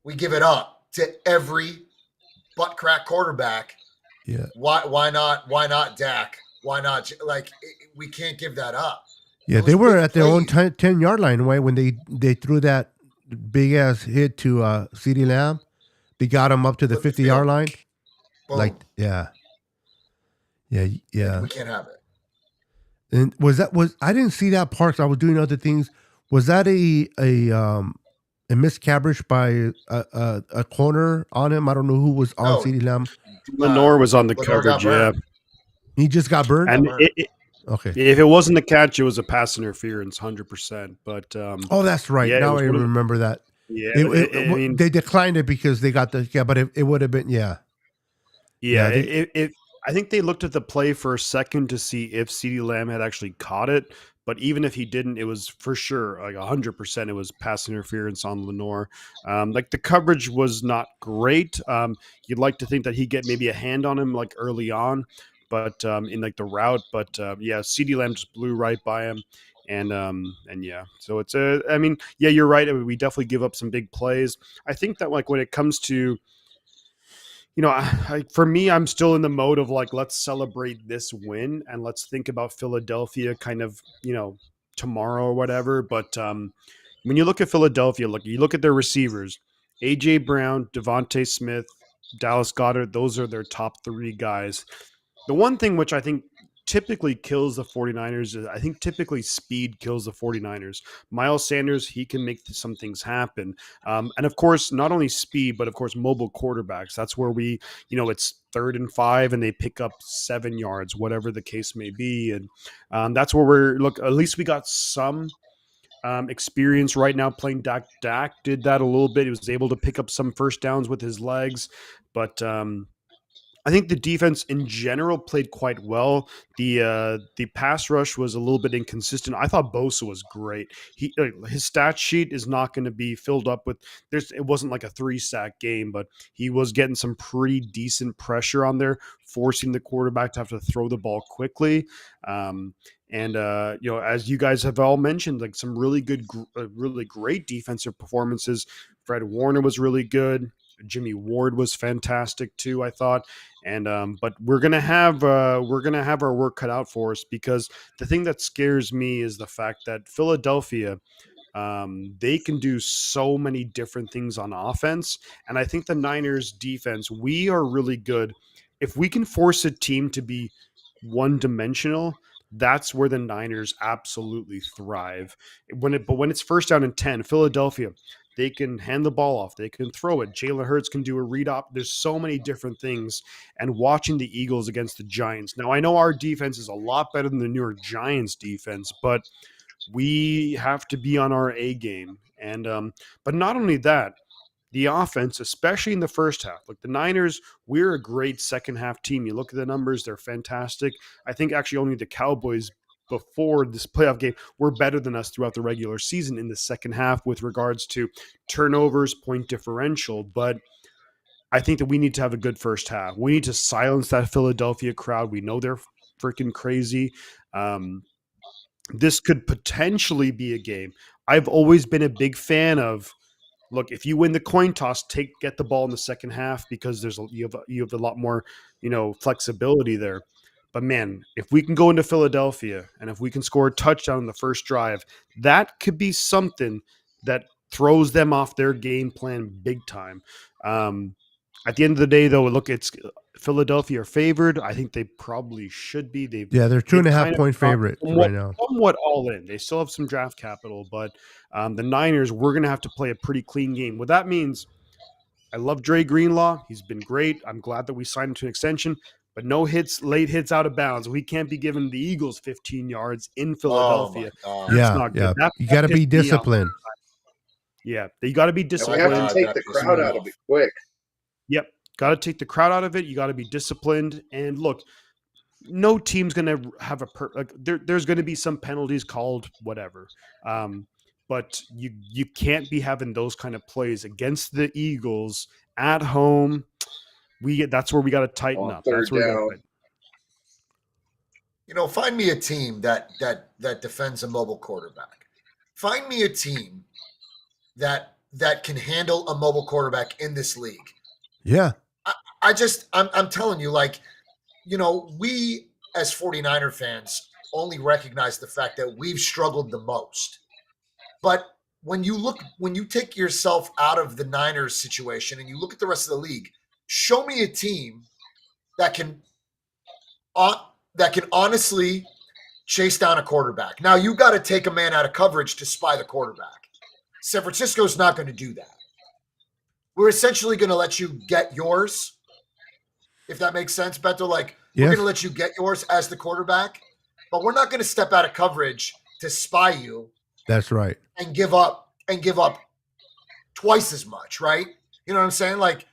Speaker 9: we give it up to every butt crack quarterback.
Speaker 1: Yeah.
Speaker 9: Why not Dak? Why not? Like we can't give that up.
Speaker 1: Yeah,
Speaker 9: Those
Speaker 1: they were
Speaker 9: big
Speaker 1: at their own
Speaker 9: plays.
Speaker 1: 10-yard line away when they threw that big ass hit to CeeDee Lamb. They got him up to the
Speaker 9: Flip the
Speaker 1: 50-yard
Speaker 9: field.
Speaker 1: line.
Speaker 9: Boom.
Speaker 1: Like, yeah.
Speaker 9: We can't have it.
Speaker 1: And was I didn't see that part. 'Cause I was doing other things. Was that a missed coverage by a corner on him? I don't know who was on
Speaker 9: No.
Speaker 1: CeeDee Lamb.
Speaker 7: Lenore was on the
Speaker 9: Lenore got
Speaker 7: coverage, yeah.
Speaker 9: burned.
Speaker 1: He just got burned.
Speaker 7: And
Speaker 1: Okay.
Speaker 7: if it wasn't a catch, it was a pass interference, 100%. But
Speaker 1: Oh, that's right.
Speaker 7: yeah, it
Speaker 1: now
Speaker 7: was
Speaker 1: I
Speaker 7: one of the-
Speaker 1: remember that.
Speaker 7: yeah,
Speaker 1: I
Speaker 7: I mean,
Speaker 1: they declined it because they got the but it would have been
Speaker 7: yeah, I think they looked at the play for a second to see if CeeDee Lamb had actually caught it. But even if he didn't, it was for sure, like 100%, it was pass interference on Lenore. Like the coverage was not great. You'd like to think that he'd get maybe a hand on him like early on, but in like the route. But yeah, CeeDee Lamb just blew right by him. And yeah, so it's I mean, yeah, you're right. I mean, we definitely give up some big plays. I think that like when it comes to, you know, for me, I'm still in the mode of like, let's celebrate this win and let's think about Philadelphia kind of, you know, tomorrow or whatever. But when you look at Philadelphia, you look at their receivers, A.J. Brown, Devontae Smith, Dallas Goedert, those are their top three guys. The one thing which I think typically kills the 49ers is I think typically speed kills the 49ers. Miles Sanders, he can make some things happen. And of course, not only speed, but of course, mobile quarterbacks. That's where we, you know, it's 3rd and 5 and they pick up 7 yards, whatever the case may be. And that's where at least we got some experience right now playing Dak. Dak did that a little bit. He was able to pick up some first downs with his legs, but I think the defense in general played quite well. The pass rush was a little bit inconsistent. I thought Bosa was great. His stat sheet is not going to be filled up with. It wasn't like a 3-sack game, but he was getting some pretty decent pressure on there, forcing the quarterback to have to throw the ball quickly. And you know, as you guys have all mentioned, like some really good, really great defensive performances. Fred Warner was really good. Jimmy Ward was fantastic too, I thought. And but we're gonna have our work cut out for us, because the thing that scares me is the fact that Philadelphia, they can do so many different things on offense, and I think the Niners defense, we are really good. If we can force a team to be one-dimensional, that's where the Niners absolutely thrive. But when it's 1st down and 10, Philadelphia, they can hand the ball off. They can throw it. Jalen Hurts can do a read op. There's so many different things. And watching the Eagles against the Giants. Now, I know our defense is a lot better than the New York Giants defense, but we have to be on our A game. And but not only that, the offense, especially in the first half, like the Niners, we're a great second half team. You look at the numbers, they're fantastic. I think actually only the Cowboys before this playoff game were better than us throughout the regular season in the second half with regards to turnovers, point differential. But I think that we need to have a good first half. We need to silence that Philadelphia crowd. We know they're freaking crazy. This could potentially be a game. I've always been a big fan of, look, if you win the coin toss, get the ball in the second half, because you have a lot more, you know, flexibility there. But man, if we can go into Philadelphia and if we can score a touchdown in the first drive, that could be something that throws them off their game plan big time. At the end of the day, though, look, it's Philadelphia are favored. I think they probably should be.
Speaker 1: They're
Speaker 7: They've
Speaker 1: 2.5
Speaker 7: kind of
Speaker 1: point
Speaker 7: gone
Speaker 1: favorite right now.
Speaker 7: somewhat all in. They still have some draft capital, but the Niners, we're going to have to play a pretty clean game. What that means, I love Dre Greenlaw. He's been great. I'm glad that we signed him to an extension, but no hits, late hits out of bounds. We can't be giving the Eagles 15 yards in Philadelphia.
Speaker 9: Oh
Speaker 7: That's not good.
Speaker 1: You got to be disciplined.
Speaker 7: Yeah, you got to be
Speaker 8: And we
Speaker 7: disciplined.
Speaker 8: have to take the crowd out of it quick.
Speaker 7: Yep. Got to take the crowd out of it. You got to be disciplined. And look, no team's going to have there's going to be some penalties called, whatever. But you can't be having those kind of plays against the Eagles at home. That's where we got to tighten up. That's where we got to tighten.
Speaker 9: You know, find me a team that defends a mobile quarterback. Find me a team that can handle a mobile quarterback in this league.
Speaker 1: Yeah.
Speaker 9: I'm telling you, like, you know, we as 49er fans only recognize the fact that we've struggled the most. But when you take yourself out of the Niners situation and you look at the rest of the league, show me a team that can honestly chase down a quarterback. Now, you got to take a man out of coverage to spy the quarterback. San Francisco's not going to do that. We're essentially going to let you get yours, if that makes sense, Beto. Like, we're going to let you get yours as the quarterback, but we're not going to step out of coverage to spy you.
Speaker 1: That's right.
Speaker 9: And give up twice as much, right? You know what I'm saying? Like,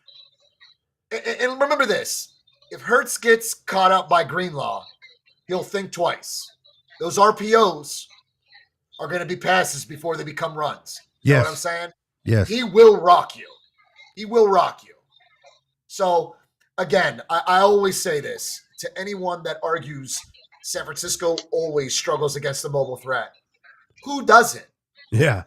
Speaker 9: and remember this: if Hurts gets caught up by Greenlaw, he'll think twice. Those RPOs are going to be passes before they become runs. You know what I'm saying?
Speaker 1: Yes.
Speaker 9: He will rock you. He will rock you. So, again, I always say this to anyone that argues San Francisco always struggles against the mobile threat. Who doesn't?
Speaker 1: Yeah.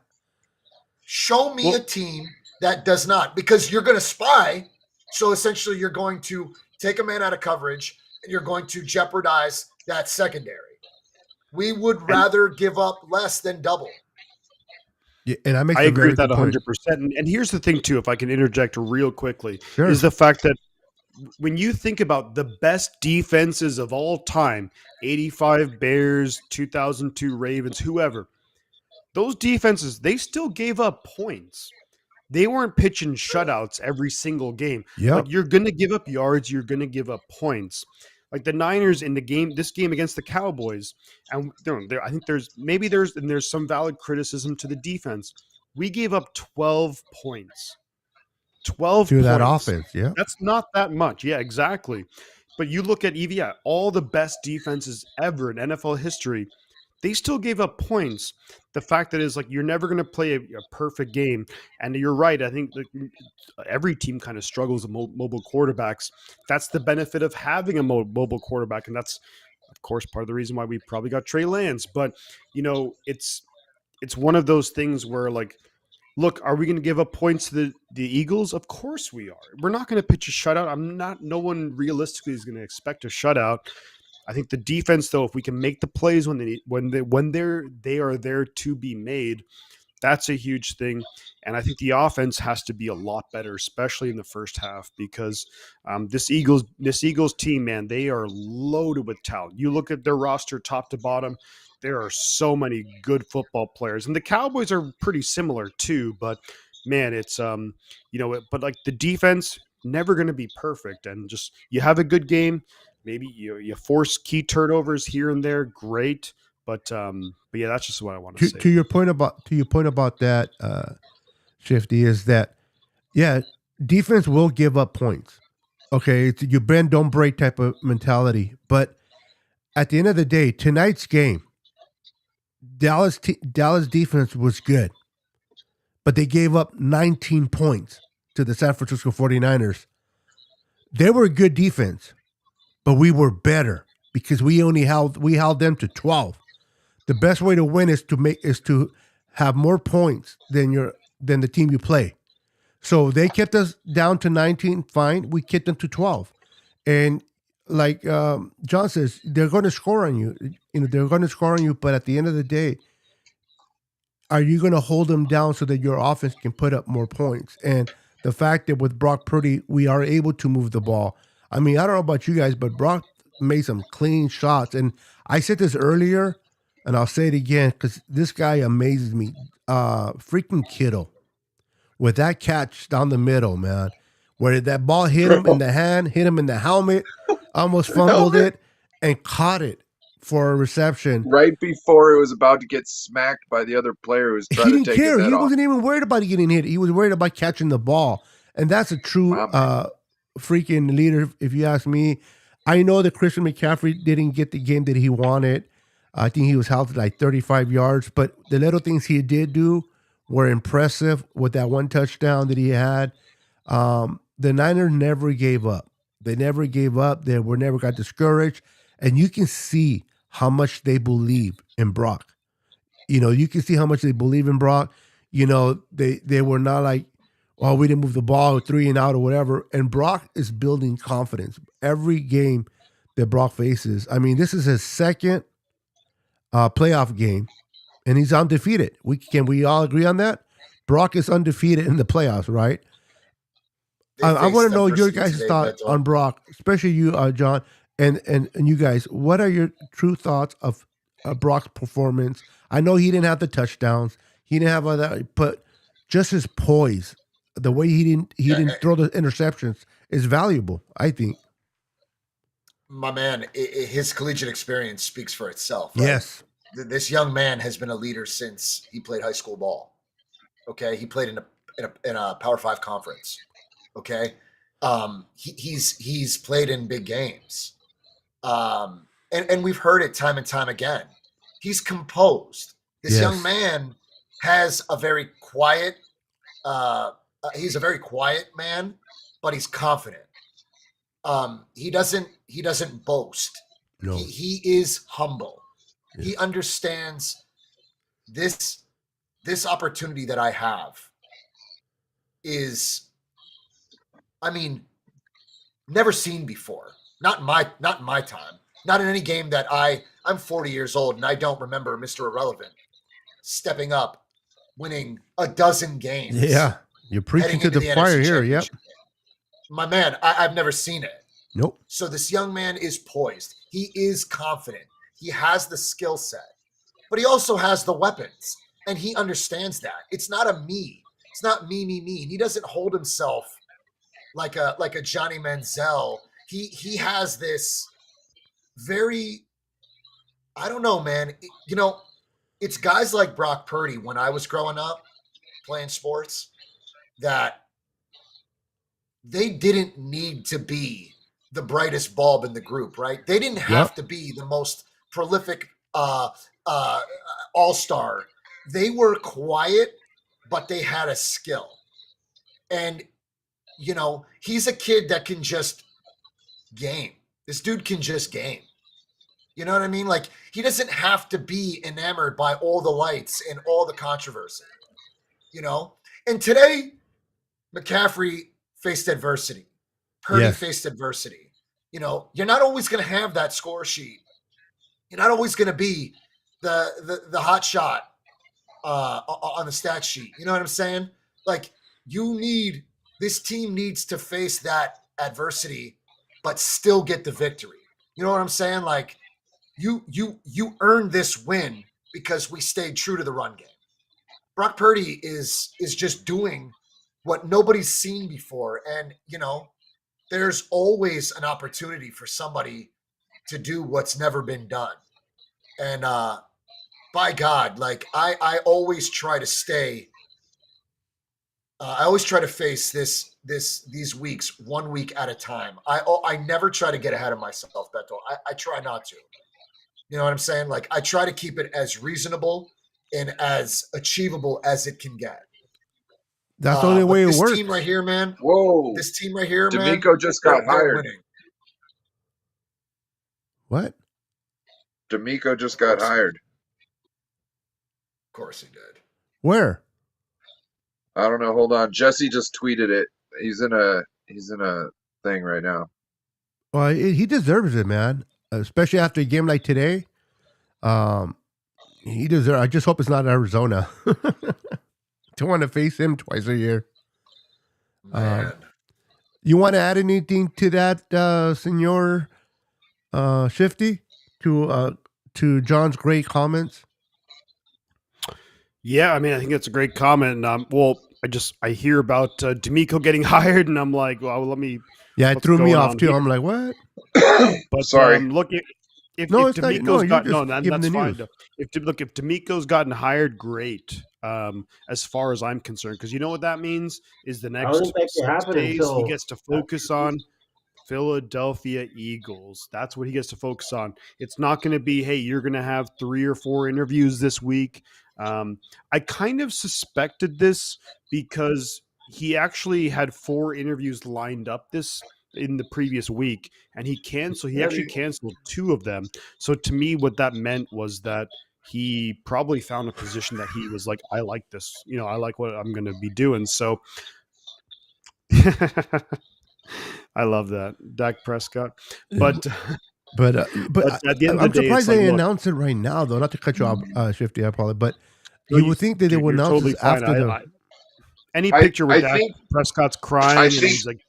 Speaker 9: Show me a team that does not, because you're going to spy. So essentially you're going to take a man out of coverage and you're going to jeopardize that secondary. We would rather give up less than double.
Speaker 1: Yeah, and I
Speaker 7: agree with that 100%. And here's the thing too, if I can interject real quickly, is the fact that when you think about the best defenses of all time, 85 Bears, 2002 Ravens, whoever, those defenses, they still gave up points. They weren't pitching shutouts every single game.
Speaker 1: Yeah,
Speaker 7: like, you're going to give up yards. You're going to give up points. Like the Niners in this game against the Cowboys, and I think there's some valid criticism to the defense. We gave up 12 points. 12
Speaker 1: to
Speaker 7: points.
Speaker 1: That offense, yeah.
Speaker 7: That's not that much. Yeah, exactly. But you look at all the best defenses ever in NFL history, they still gave up points. The fact that is, like, you're never going to play a perfect game. And you're right. I think every team kind of struggles with mobile quarterbacks. That's the benefit of having a mobile quarterback. And that's, of course, part of the reason why we probably got Trey Lance. But, it's one of those things where, like, look, are we going to give up points to the Eagles? Of course we are. We're not going to pitch a shutout. No one realistically is going to expect a shutout. I think the defense, though, if we can make the plays when they are there to be made, that's a huge thing. And I think the offense has to be a lot better, especially in the first half, because this Eagles team, man, they are loaded with talent. You look at their roster top to bottom, there are so many good football players, and the Cowboys are pretty similar too. But man, it's but like the defense never going to be perfect, and just you have a good game. Maybe you force key turnovers here and there, great. But yeah, that's just what I want to say.
Speaker 1: To your point about that, Shifty, is that defense will give up points. Okay, it's you bend don't break type of mentality. But at the end of the day, tonight's game, Dallas defense was good, but they gave up 19 points to the San Francisco 49ers. They were a good defense, but we were better because we held them to 12. The best way to win is to have more points than the team you play. So they kept us down to 19, fine. We kept them to 12. And like John says, they're going to score on you. They're going to score on you, but at the end of the day, are you going to hold them down so that your offense can put up more points? And the fact that with Brock Purdy, we are able to move the ball. I mean, I don't know about you guys, but Brock made some clean shots. And I said this earlier, and I'll say it again because this guy amazes me. Freaking Kittle with that catch down the middle, man, where that ball hit him in the hand, hit him in the helmet, almost fumbled it, and caught it for a reception.
Speaker 8: Right before it was about to get smacked by the other player who was
Speaker 1: He
Speaker 8: trying to
Speaker 1: didn't
Speaker 8: take his
Speaker 1: care.
Speaker 8: head
Speaker 1: He
Speaker 8: off.
Speaker 1: wasn't even worried about getting hit. He was worried about catching the ball. And that's a true freaking leader, if you ask me. I know that Christian McCaffrey didn't get the game that he wanted. I think he was held to like 35 yards. But the little things he did do were impressive with that one touchdown that he had. The Niners never gave up. They never gave up. They were never got discouraged. And you can see how much they believe in Brock. You know, you can see how much they believe in Brock. You know, they were not like, oh, we didn't move the ball, 3 and out or whatever. And Brock is building confidence every game that Brock faces. I mean, this is his second playoff game, and he's undefeated. Can we all agree on that? Brock is undefeated in the playoffs, right? I want to know your guys' thoughts on Brock, especially you, John, and you guys. What are your true thoughts of Brock's performance? I know he didn't have the touchdowns, he didn't have all that, but just his poise, the way he didn't throw the interceptions is valuable, I think.
Speaker 9: My man, his collegiate experience speaks for itself. Right?
Speaker 1: Yes,
Speaker 9: this young man has been a leader since he played high school ball. Okay, he played in a Power 5 conference. Okay, he's played in big games, and we've heard it time and time again. He's composed. This young man has a very quiet. He's a very quiet man, but he's confident. He doesn't boast.
Speaker 1: no,
Speaker 9: He is humble.
Speaker 1: Yeah.
Speaker 9: He understands this opportunity that I have is, I mean, never seen before. Not in my time. Not in any game that I'm 40 years old and I don't remember Mr. Irrelevant stepping up, winning a dozen games.
Speaker 1: Yeah, you're preaching to
Speaker 9: heading
Speaker 1: the
Speaker 9: into
Speaker 1: choir
Speaker 9: NFC
Speaker 1: here. Yep.
Speaker 9: Championship. My man, I've never seen it.
Speaker 1: Nope.
Speaker 9: So this young man is poised. He is confident. He has the skill set, but he also has the weapons, and he understands that. It's not a me. It's not me. He doesn't hold himself like a Johnny Manziel. He has this very, I don't know, man. It's guys like Brock Purdy when I was growing up playing sports that they didn't need to be the brightest bulb in the group, right? They didn't have to be the most prolific all-star. They were quiet, but they had a skill. And, he's a kid that can just game. This dude can just game. You know what I mean? Like, he doesn't have to be enamored by all the lights and all the controversy, And today, McCaffrey faced adversity. Purdy faced adversity. You're not always going to have that score sheet. You're not always going to be the hot shot on the stat sheet. You know what I'm saying? Like, this team needs to face that adversity, but still get the victory. You know what I'm saying? Like, you earned this win because we stayed true to the run game. Brock Purdy is just doing what nobody's seen before. And, there's always an opportunity for somebody to do what's never been done. And by God, like I always try to stay. I always try to face these weeks 1 week at a time. I never try to get ahead of myself, Beto. I try not to. You know what I'm saying? Like, I try to keep it as reasonable and as achievable as it can get.
Speaker 1: That's the only way it works.
Speaker 9: This team right here, man.
Speaker 8: Whoa.
Speaker 9: This team right here, man.
Speaker 8: D'Amico just got hired.
Speaker 9: Winning.
Speaker 1: What?
Speaker 8: D'Amico just got hired.
Speaker 9: Of course he did.
Speaker 1: Where?
Speaker 8: I don't know. Hold on. Jesse just tweeted it. He's in a thing right now.
Speaker 1: Well, he deserves it, man. Especially after a game like today. He deserves. I just hope it's not Arizona. Don't want to face him twice a year.
Speaker 9: Man.
Speaker 1: You want to add anything to that, Senor Shifty? To John's great comments.
Speaker 7: Yeah, I mean, I think that's a great comment. And well, I hear about D'Amico getting hired, and I'm like, well, let me.
Speaker 1: Yeah, it
Speaker 7: what's
Speaker 1: threw me
Speaker 7: going
Speaker 1: off
Speaker 7: on
Speaker 1: too.
Speaker 7: here?
Speaker 1: I'm like, what?
Speaker 7: But
Speaker 8: Sorry.
Speaker 7: look, if
Speaker 1: No, it's not. No,
Speaker 7: D'Amico's
Speaker 1: you're
Speaker 7: got
Speaker 1: just
Speaker 7: no,
Speaker 1: giving
Speaker 7: that's
Speaker 1: the
Speaker 7: fine.
Speaker 1: news.
Speaker 7: If D'Amico's gotten hired, great. As far as I'm concerned, because you know what that means is the
Speaker 4: I don't
Speaker 7: next
Speaker 4: think that can
Speaker 7: 6
Speaker 4: happen
Speaker 7: days he
Speaker 4: until
Speaker 7: gets to focus on Philadelphia Eagles. That's what he gets to focus on. It's not going to be, hey, you're going to have 3 or 4 interviews this week. I kind of suspected this because he actually had 4 interviews lined up in the previous week, and he actually canceled 2 of them. So to me, what that meant was that he probably found a position that he was like, I like this, I like what I'm going to be doing. So I love that, Dak Prescott. But
Speaker 1: But
Speaker 7: at the end of
Speaker 1: I'm
Speaker 7: the day, it's
Speaker 1: surprised
Speaker 7: like,
Speaker 1: they
Speaker 7: look,
Speaker 1: announced it right now, though. Not to cut you off, Shifty. I apologize, but
Speaker 7: no,
Speaker 1: you would think that they
Speaker 7: dude,
Speaker 1: would
Speaker 7: you're
Speaker 1: announce
Speaker 7: totally
Speaker 1: this
Speaker 7: fine.
Speaker 1: after the.
Speaker 7: Any picture with
Speaker 8: I
Speaker 7: Dak
Speaker 8: think
Speaker 7: Prescott's crying,
Speaker 8: I
Speaker 7: and
Speaker 8: think
Speaker 7: he's like,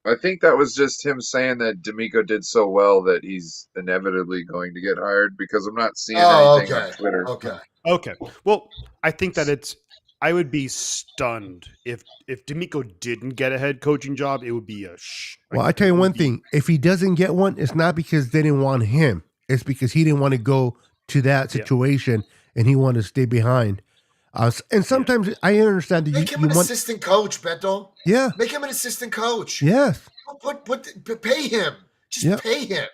Speaker 8: I think that was just him saying that D'Amico did so well that he's inevitably going to get hired because I'm not seeing anything on Twitter.
Speaker 7: okay. Well, I think that I would be stunned if D'Amico didn't get a head coaching job. It would be
Speaker 1: Well, I tell you one thing: if he doesn't get one, it's not because they didn't want him. It's because he didn't want to go to that situation and he wanted to stay behind. And sometimes I understand that
Speaker 9: Make him an assistant coach, Beto.
Speaker 1: Yeah.
Speaker 9: Make him an assistant coach.
Speaker 1: Yes.
Speaker 9: Pay him. Just pay him.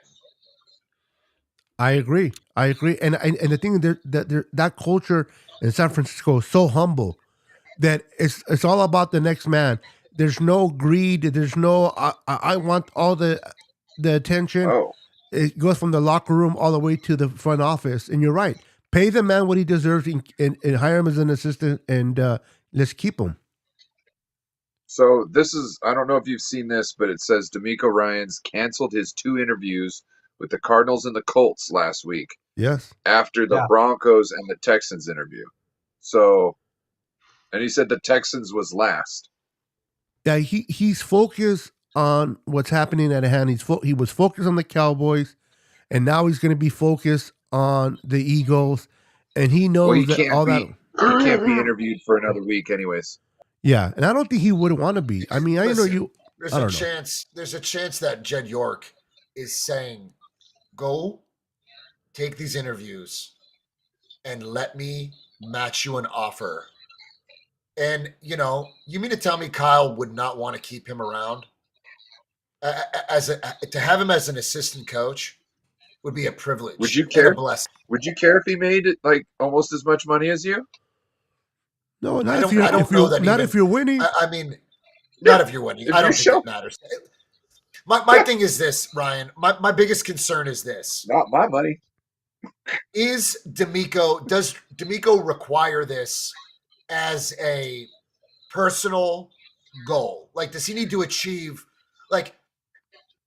Speaker 1: I agree. And the thing that culture in San Francisco is so humble that it's all about the next man. There's no greed. There's no I want all the attention.
Speaker 8: Oh.
Speaker 1: It goes from the locker room all the way to the front office. And you're right. Pay the man what he deserves and hire him as an assistant and let's keep him.
Speaker 8: So this is, I don't know if you've seen this, but it says D'Amico Ryans canceled his 2 interviews with the Cardinals and the Colts last week.
Speaker 1: Yes.
Speaker 8: After the Broncos and the Texans interview. So, and he said the Texans was last.
Speaker 1: Yeah, he's focused on what's happening at hand. He was focused on the Cowboys, and now he's going to be focused on the Eagles. And he knows
Speaker 8: He can't be interviewed for another week, anyways.
Speaker 1: Yeah, and I don't think he would want to be. I mean,
Speaker 9: Listen,
Speaker 1: I know you.
Speaker 9: There's a chance. There's a chance that Jed York is saying, "Go, take these interviews, and let me match you an offer." And you mean to tell me Kyle would not want to keep him around to have him as an assistant coach would be a privilege.
Speaker 8: Would you care?
Speaker 9: And a blessing.
Speaker 8: Would you care if he made it like almost as much money as you?
Speaker 1: No, not if you're winning.
Speaker 9: I mean, not if you're winning. I don't think it matters. My thing is this, Ryan. My biggest concern is this.
Speaker 8: Not my money.
Speaker 9: Does D'Amico require this as a personal goal? Like, does he need to achieve, like,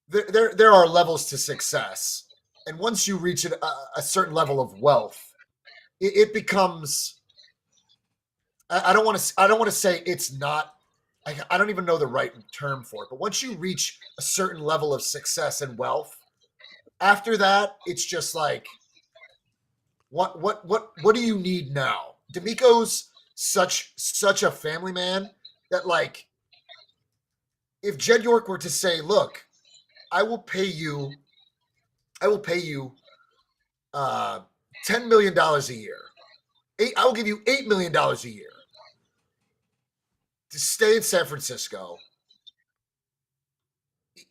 Speaker 9: there are levels to success. And once you reach a certain level of wealth, it becomes, I don't want to say it's not, I don't even know the right term for it, but once you reach a certain level of success and wealth, after that, it's just like, what do you need now? D'Amico's such a family man that, like, if Jed York were to say, look, I will pay you $10 million a year. I will give you $8 million a year to stay in San Francisco.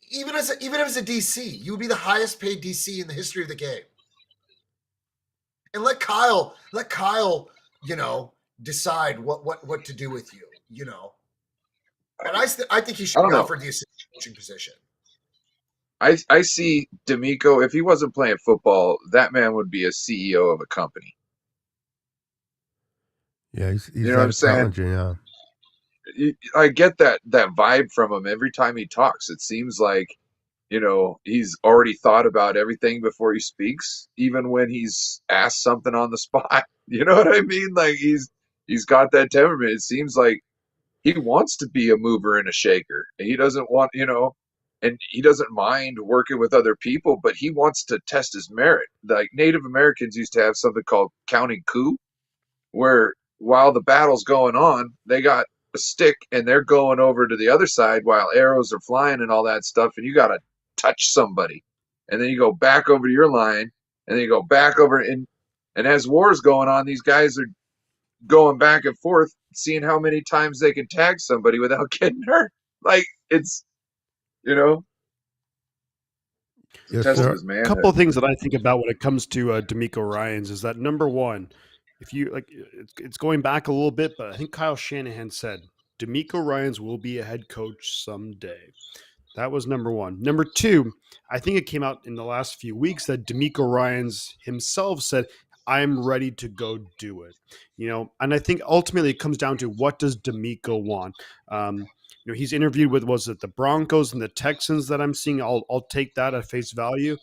Speaker 9: Even as a DC, you would be the highest paid DC in the history of the game. And let Kyle, decide what to do with you, But I think he should be offered the assistant coaching position.
Speaker 8: I see D'Amico, if he wasn't playing football, that man would be a CEO of a company.
Speaker 1: Yeah, he's
Speaker 8: you know what I'm saying?
Speaker 1: Yeah.
Speaker 8: I get that vibe from him every time he talks. It seems like, he's already thought about everything before he speaks, even when he's asked something on the spot. You know what I mean? Like he's got that temperament. It seems like he wants to be a mover and a shaker. He doesn't want, and he doesn't mind working with other people, but he wants to test his merit. Like Native Americans used to have something called counting coup, where while the battle's going on, they got a stick and they're going over to the other side while arrows are flying and all that stuff, and you got to touch somebody. And then you go back over to your line, and then you go back over, and as war's going on, these guys are going back and forth, seeing how many times they can tag somebody without getting hurt. Like it's,
Speaker 1: Yes,
Speaker 8: test of
Speaker 1: sir.
Speaker 8: his
Speaker 7: A
Speaker 8: manhood.
Speaker 7: couple of things that I think about when it comes to D'Amico Ryans is that number one, if you like, it's going back a little bit, but I think Kyle Shanahan said D'Amico Ryans will be a head coach someday. That was number one. Number two, I think it came out in the last few weeks that D'Amico Ryans himself said, I'm ready to go do it. And I think ultimately it comes down to what does D'Amico want? He's interviewed with, was it the Broncos and the Texans that I'm seeing? I'll take that at face value.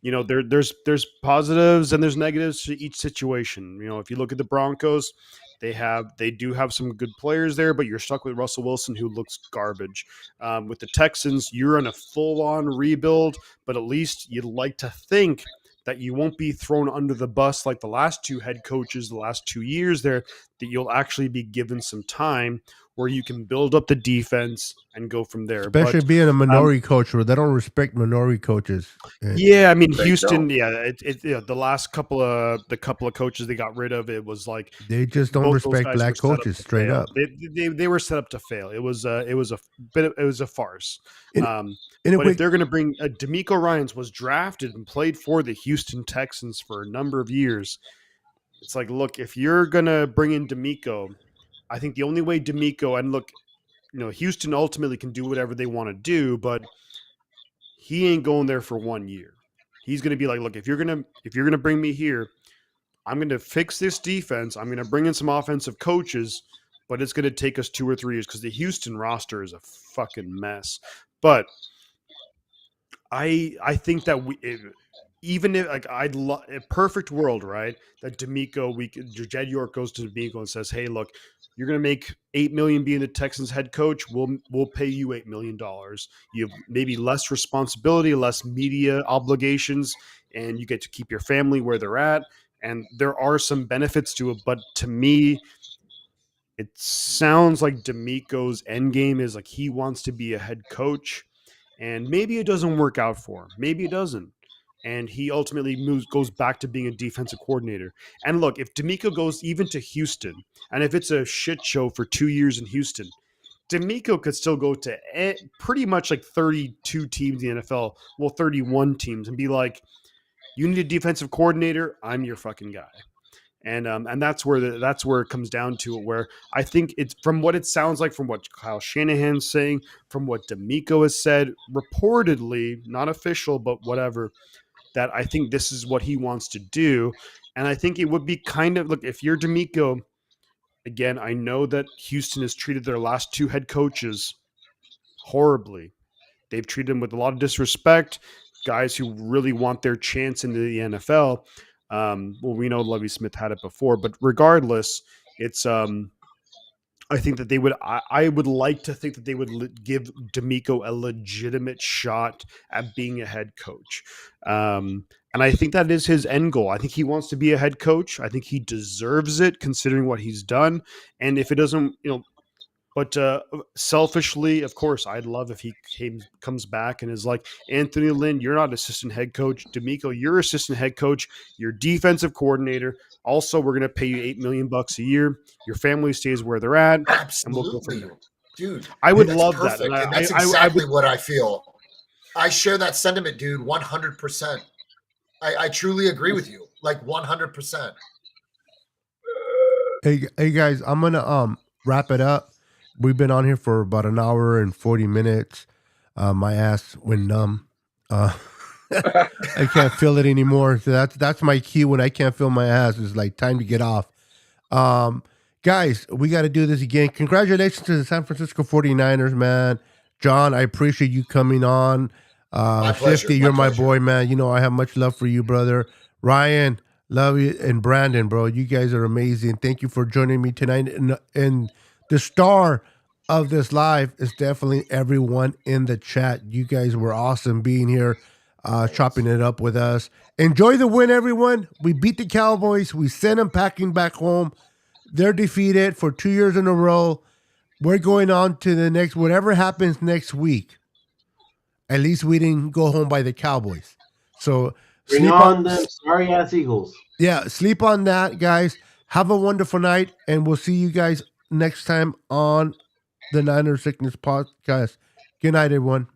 Speaker 7: There's positives and there's negatives to each situation. If you look at the Broncos, they do have some good players there, but you're stuck with Russell Wilson, who looks garbage. With the Texans, you're in a full-on rebuild, but at least you'd like to think that you won't be thrown under the bus like the last two head coaches the last 2 years there, that you'll actually be given some time where you can build up the defense and go from there.
Speaker 1: Especially being a minority coach, where they don't respect minority coaches.
Speaker 7: Yeah, I mean
Speaker 8: They
Speaker 7: Houston.
Speaker 8: don't.
Speaker 7: Yeah, the last couple of coaches they got rid of, it was like
Speaker 1: They just don't
Speaker 7: both those
Speaker 1: respect
Speaker 7: guys
Speaker 1: black
Speaker 7: were set up
Speaker 1: coaches
Speaker 7: to
Speaker 1: straight
Speaker 7: fail.
Speaker 1: up.
Speaker 7: They were set up to fail. It was a farce.
Speaker 1: And- And
Speaker 7: But if they're going to bring D'Amico Ryans was drafted and played for the Houston Texans for a number of years, it's like, look, if you're going to bring in D'Amico, I think the only way D'Amico, and look, Houston ultimately can do whatever they want to do, but he ain't going there for 1 year. He's going to be like, look, if you're going to bring me here, I'm going to fix this defense. I'm going to bring in some offensive coaches, but it's going to take us 2 or 3 years because the Houston roster is a fucking mess. But I think that even if like I'd love a perfect world, right? That D'Amico, Jed York goes to D'Amico and says, "Hey, look, you're going to make $8 million being the Texans head coach. We'll pay you $8 million. You have maybe less responsibility, less media obligations, and you get to keep your family where they're at. And there are some benefits to it, but to me, it sounds like D'Amico's end game is like he wants to be a head coach, and maybe it doesn't work out for him. Maybe it doesn't." And he ultimately goes back to being a defensive coordinator. And look, if D'Amico goes even to Houston, and if it's a shit show for 2 years in Houston, D'Amico could still go to pretty much like 32 teams in the NFL, well, 31 teams, and be like, you need a defensive coordinator, I'm your fucking guy. And that's where it comes down to it, where I think it's from what it sounds like, from what Kyle Shanahan's saying, from what D'Amico has said, reportedly, not official, but whatever, that I think this is what he wants to do. And I think it would be kind of, look, if you're D'Amico, again, I know that Houston has treated their last 2 head coaches horribly. They've treated them with a lot of disrespect, guys who really want their chance into the NFL. Well, we know Lovie Smith had it before, but regardless, it's I think that they would. I would like to think that they would give D'Amico a legitimate shot at being a head coach, and I think that is his end goal. I think he wants to be a head coach. I think he deserves it, considering what he's done. And if it doesn't, but selfishly, of course, I'd love if he comes back and is like, Anthony Lynn, you're not assistant head coach. D'Amico, you're assistant head coach. You're defensive coordinator. Also, we're going to pay you $8 million a year. Your family stays where they're at.
Speaker 9: Absolutely,
Speaker 7: and we'll go from there.
Speaker 9: Dude.
Speaker 7: I would
Speaker 9: that's
Speaker 7: love
Speaker 9: perfect.
Speaker 7: that.
Speaker 9: And that's exactly what I feel. I share that sentiment, dude, 100%. I truly agree with you, like 100%.
Speaker 1: Hey guys, I'm gonna wrap it up. We've been on here for about an hour and 40 minutes. My ass went numb. I can't feel it anymore. So that's my cue when I can't feel my ass. It's like time to get off. Guys, we got to do this again. Congratulations to the San Francisco 49ers, man. John, I appreciate you coming on.
Speaker 9: My pleasure.
Speaker 1: Shifty, you're my
Speaker 9: pleasure.
Speaker 1: boy, man. You know I have much love for you, brother. Ryan, love you, and Brandon, bro. You guys are amazing. Thank you for joining me tonight. And the star of this live is definitely everyone in the chat. You guys were awesome being here, chopping it up with us. Enjoy the win, everyone. We beat the Cowboys. We sent them packing back home. They're defeated for 2 years in a row. We're going on to the next, whatever happens next week. At least we didn't go home by the Cowboys. So
Speaker 4: Bring
Speaker 1: sleep
Speaker 4: on them sorry ass Eagles.
Speaker 1: Yeah, sleep on that, guys. Have a wonderful night, and we'll see you guys next time on the Niner Sickness Podcast. Good night, everyone.